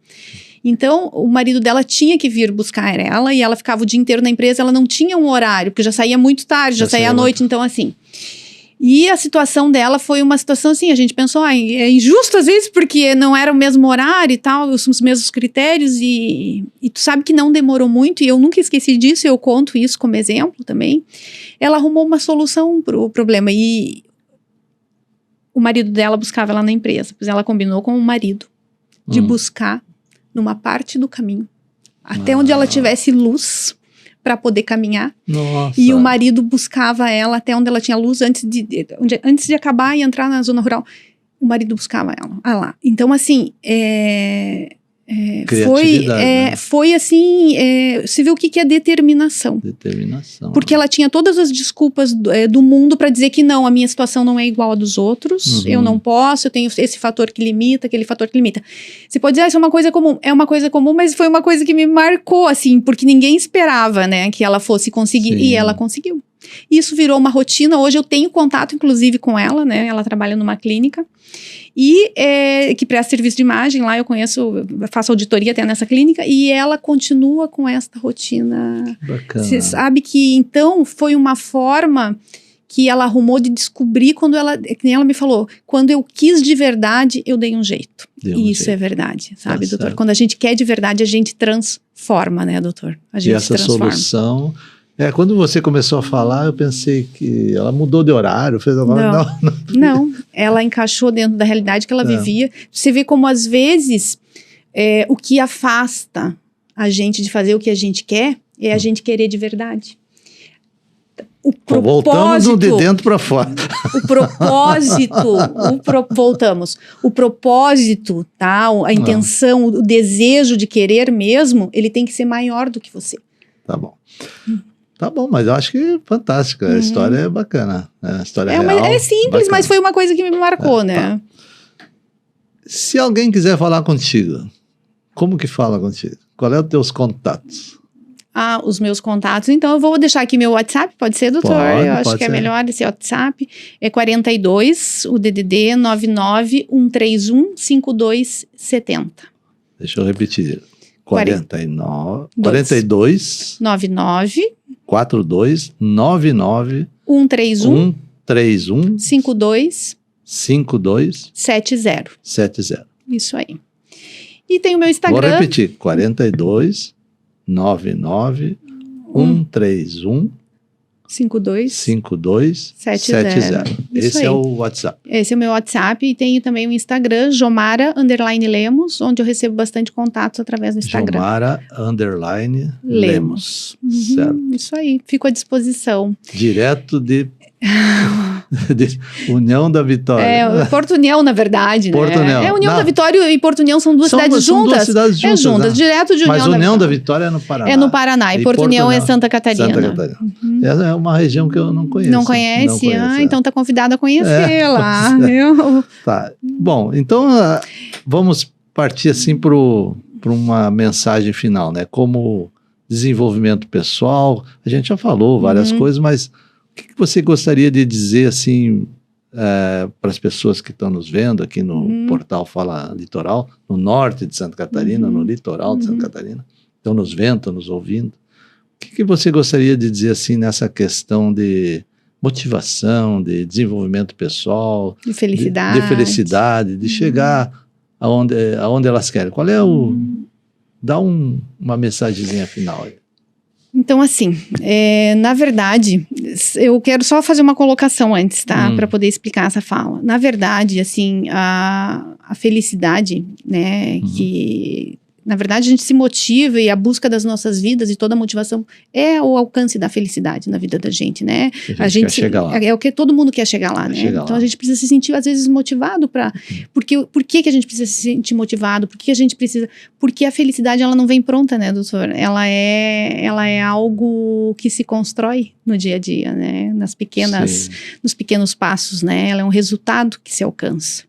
Então, o marido dela tinha que vir buscar ela e ela ficava o dia inteiro na empresa, ela não tinha um horário, porque já saía muito tarde, já saía à noite, então assim. E a situação dela foi uma situação assim, a gente pensou, é injusto às vezes, porque não era o mesmo horário e tal, os mesmos critérios, e tu sabe que não demorou muito, e eu nunca esqueci disso, eu conto isso como exemplo também. Ela arrumou uma solução pro problema, e o marido dela buscava ela na empresa, pois ela combinou com o marido de buscar numa parte do caminho, até onde ela tivesse luz para poder caminhar. Nossa. E o marido buscava ela até onde ela tinha luz antes de acabar e entrar na zona rural. O marido buscava ela lá. Então, assim, foi assim, você vê o que é determinação. Porque ela tinha todas as desculpas do mundo para dizer que não, a minha situação não é igual a dos outros, eu não posso, eu tenho esse fator que limita, aquele fator que limita. Você pode dizer, isso é uma coisa comum. É uma coisa comum, mas foi uma coisa que me marcou, assim, porque ninguém esperava, né, que ela fosse conseguir. Sim. E ela conseguiu. Isso virou uma rotina. Hoje eu tenho contato, inclusive, com ela, né, ela trabalha numa clínica. E que presta serviço de imagem, lá eu faço auditoria até nessa clínica, e ela continua com esta rotina. Bacana. Você sabe que, então, foi uma forma que ela arrumou de descobrir que nem ela me falou, quando eu quis de verdade, eu dei um jeito. Isso é verdade, sabe, doutor? Quando a gente quer de verdade, a gente transforma, né, doutor? A gente transforma. Solução... quando você começou a falar, eu pensei que ela mudou de horário, fez agora. Não, ela encaixou dentro da realidade que ela vivia. Você vê como, às vezes, o que afasta a gente de fazer o que a gente quer é a gente querer de verdade. Voltamos de dentro para fora. Voltamos. O propósito, tá? A intenção, o desejo de querer mesmo, ele tem que ser maior do que você. Tá bom. Tá bom, mas eu acho que é fantástico. A história é bacana. A história real, é simples, bacana. Mas foi uma coisa que me marcou, né? Tá. Se alguém quiser falar contigo, como que fala contigo? Qual é os teus contatos? Os meus contatos. Então, eu vou deixar aqui meu WhatsApp, pode ser, doutor? Eu acho que é melhor esse WhatsApp. É 42, o DDD 991315270. Deixa eu repetir. 42 99 42 99 131 52 70. Isso aí. E tem o meu Instagram. Vou repetir. 42 99 131 52 70. Esse é o WhatsApp. Esse é o meu WhatsApp, e tenho também o Instagram, Jomara_Lemos, onde eu recebo bastante contatos através do Instagram. Jomara_Lemos. Certo. Isso aí, fico à disposição. Direto de União da Vitória. Porto União, na verdade, Porto né? União. União da Vitória e Porto União são duas cidades juntas. São duas cidades juntas, juntas, né? direto de União Mas União da Vitória é no Paraná. É no Paraná, e Porto União é Santa Catarina. Santa Catarina. Essa é uma região que eu não conheço. Não conhece? Então tá convidado a conhecer lá. Tá. Bom, então vamos partir assim para uma mensagem final, né? Como desenvolvimento pessoal, a gente já falou várias coisas, mas o que você gostaria de dizer assim para as pessoas que estão nos vendo aqui no portal Fala Litoral, no norte de Santa Catarina, no litoral de Santa Catarina, estão nos vendo, estão nos ouvindo. O que você gostaria de dizer assim nessa questão de motivação, de desenvolvimento pessoal, de felicidade, de chegar aonde elas querem? Qual é dá uma mensagenzinha final aí. Então, assim, na verdade, eu quero só fazer uma colocação antes, tá? Para poder explicar essa fala. Na verdade, assim, a felicidade, né, que... Na verdade, a gente se motiva e a busca das nossas vidas e toda a motivação é o alcance da felicidade na vida da gente, né? A gente quer chegar lá. É o que todo mundo quer chegar lá, né? Então, a gente precisa se sentir, às vezes, motivado para... Por que a gente precisa se sentir motivado? Por que a gente precisa... Porque a felicidade, ela não vem pronta, né, doutor? Ela é algo que se constrói no dia a dia, né? Nos pequenos passos, né? Ela é um resultado que se alcança.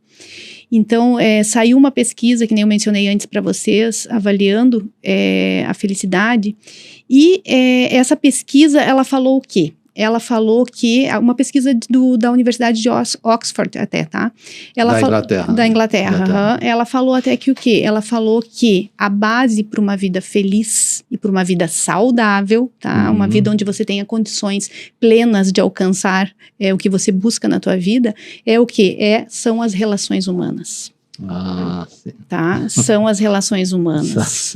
Então, saiu uma pesquisa, que nem eu mencionei antes para vocês, avaliando a felicidade, e essa pesquisa, ela falou o quê? Ela falou que, uma pesquisa da Universidade de Oxford até, tá? Da Inglaterra. Ela falou até que o quê? Ela falou que a base para uma vida feliz e para uma vida saudável, tá? Uma vida onde você tenha condições plenas de alcançar o que você busca na tua vida, é o quê? São as relações humanas. Sim. Tá? São as relações humanas.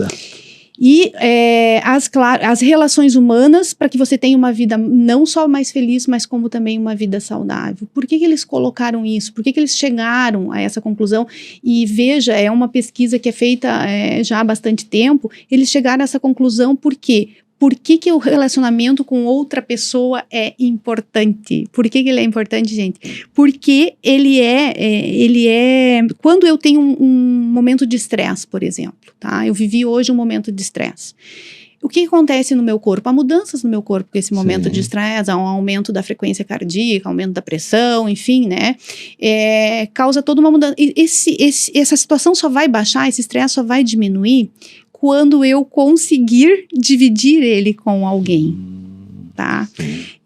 E as relações humanas, para que você tenha uma vida não só mais feliz, mas como também uma vida saudável. Por que eles colocaram isso? Por que eles chegaram a essa conclusão? E veja, é uma pesquisa que é feita já há bastante tempo. Eles chegaram a essa conclusão por quê? Por que o relacionamento com outra pessoa é importante? Por que ele é importante, gente? Porque ele é... Quando eu tenho um momento de estresse, por exemplo, tá? Eu vivi hoje um momento de estresse. O que acontece no meu corpo? Há mudanças no meu corpo com esse momento de estresse, há um aumento da frequência cardíaca, aumento da pressão, enfim, né? Causa toda uma mudança. Essa situação só vai baixar, esse estresse só vai diminuir quando eu conseguir dividir ele com alguém, tá?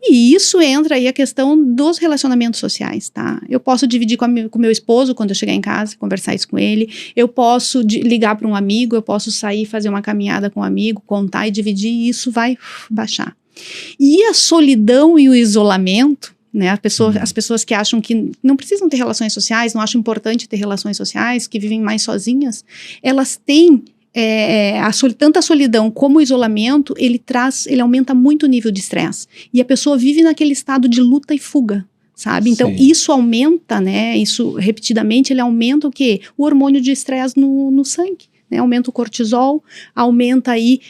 E isso entra aí a questão dos relacionamentos sociais, tá? Eu posso dividir com meu esposo quando eu chegar em casa, conversar isso com ele. Eu posso ligar para um amigo, eu posso sair, fazer uma caminhada com um amigo, contar e dividir, e isso vai baixar. E a solidão e o isolamento, né? As pessoas que acham que não precisam ter relações sociais, não acham importante ter relações sociais, que vivem mais sozinhas, elas têm tanto a solidão como o isolamento, ele aumenta muito o nível de estresse. E a pessoa vive naquele estado de luta e fuga, sabe? Então, isso aumenta, né? Isso, repetidamente, ele aumenta o quê? O hormônio de estresse no sangue. Né, aumenta o cortisol, aumenta aí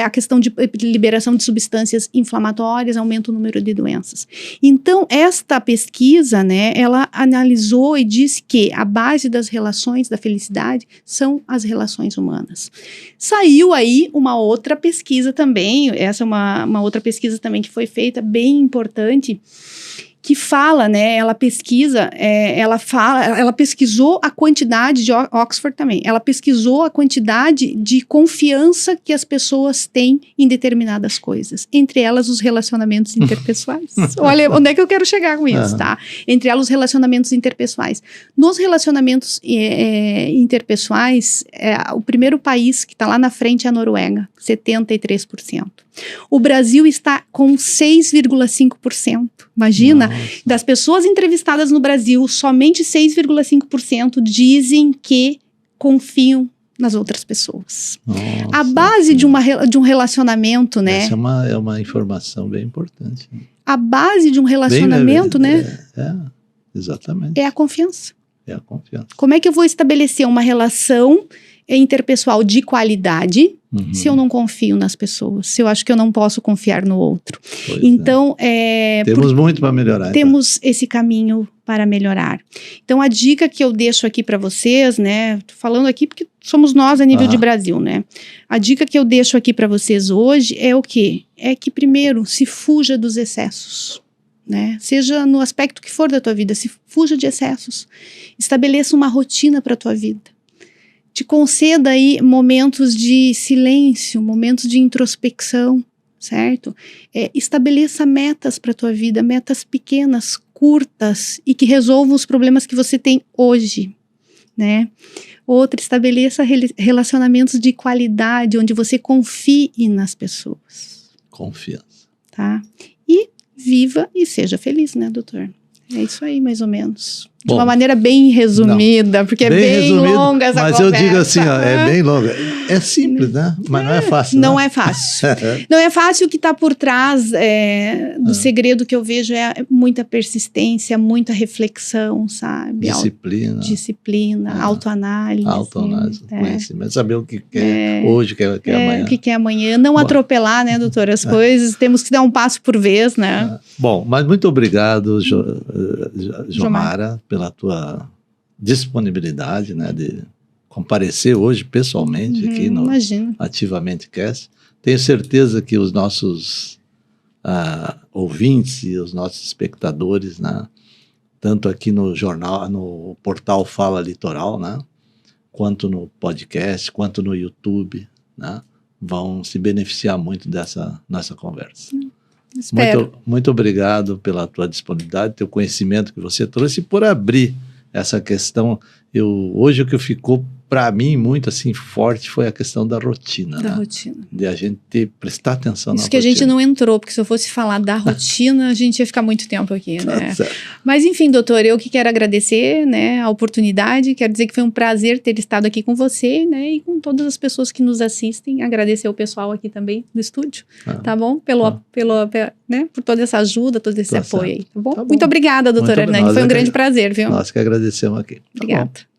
a questão de liberação de substâncias inflamatórias, aumenta o número de doenças. Então, esta pesquisa, né, ela analisou e disse que a base das relações da felicidade são as relações humanas. Saiu aí uma outra pesquisa também, essa é uma outra pesquisa também que foi feita, bem importante, que fala, né, ela pesquisou a quantidade de Oxford também, ela pesquisou a quantidade de confiança que as pessoas têm em determinadas coisas, entre elas os relacionamentos interpessoais. Olha, onde é que eu quero chegar com isso, tá? Entre elas os relacionamentos interpessoais. Nos relacionamentos interpessoais, o primeiro país que está lá na frente é a Noruega, 73%. O Brasil está com 6,5%. Imagina, das pessoas entrevistadas no Brasil, somente 6,5% dizem que confiam nas outras pessoas. A base de um relacionamento, né? Essa é uma informação bem importante. A base de um relacionamento, né? Exatamente. É a confiança. É a confiança. Como é que eu vou estabelecer uma relação interpessoal de qualidade, se eu não confio nas pessoas, se eu acho que eu não posso confiar no outro. Pois então, temos muito para melhorar. Temos esse caminho para melhorar. Então, a dica que eu deixo aqui para vocês, né? Tô falando aqui porque somos nós a nível de Brasil, né? A dica que eu deixo aqui para vocês hoje é o quê? É que, primeiro, se fuja dos excessos, né? Seja no aspecto que for da tua vida, se fuja de excessos. Estabeleça uma rotina para a tua vida. Te conceda aí momentos de silêncio, momentos de introspecção, certo? Estabeleça metas para a tua vida, metas pequenas, curtas e que resolvam os problemas que você tem hoje, né? Outra, estabeleça relacionamentos de qualidade, onde você confie nas pessoas. Confiança. Tá? E viva e seja feliz, né, doutor? É isso aí, mais ou menos. De uma maneira bem resumida, porque é bem longa essa conversa. Mas eu digo assim, ó, é bem longa. É simples, né? Mas não é fácil. Não é fácil. Não é fácil. O que está por trás do segredo que eu vejo é muita persistência, muita reflexão, sabe? Disciplina, autoanálise. Autoanálise, conhecimento. Saber o que quer hoje, o que quer amanhã. O que quer amanhã. Não atropelar, né, doutor, as coisas. Temos que dar um passo por vez, né? Bom, mas muito obrigado, Jomara, pela tua disponibilidade, né, de comparecer hoje pessoalmente aqui no Ativamente Cast. Tenho certeza que os nossos ouvintes e os nossos espectadores, né, tanto aqui no jornal, no portal Fala Litoral, né, quanto no podcast, quanto no YouTube, né, vão se beneficiar muito dessa nossa conversa. Espero. Muito obrigado pela tua disponibilidade, teu conhecimento que você trouxe e por abrir essa questão. Hoje o que ficou para mim muito assim forte foi a questão da rotina. Rotina. De a gente prestar atenção na rotina. Isso que a gente não entrou, porque se eu fosse falar da rotina, a gente ia ficar muito tempo aqui, né? Mas enfim, doutor, eu que quero agradecer, né, a oportunidade, quero dizer que foi um prazer ter estado aqui com você, né, e com todas as pessoas que nos assistem, agradecer o pessoal aqui também do estúdio, tá bom? Né, por toda essa ajuda, todo esse apoio aí, tá bom? Muito obrigada, doutora Hernani, foi um grande prazer, viu? Nós que agradecemos aqui. Obrigada.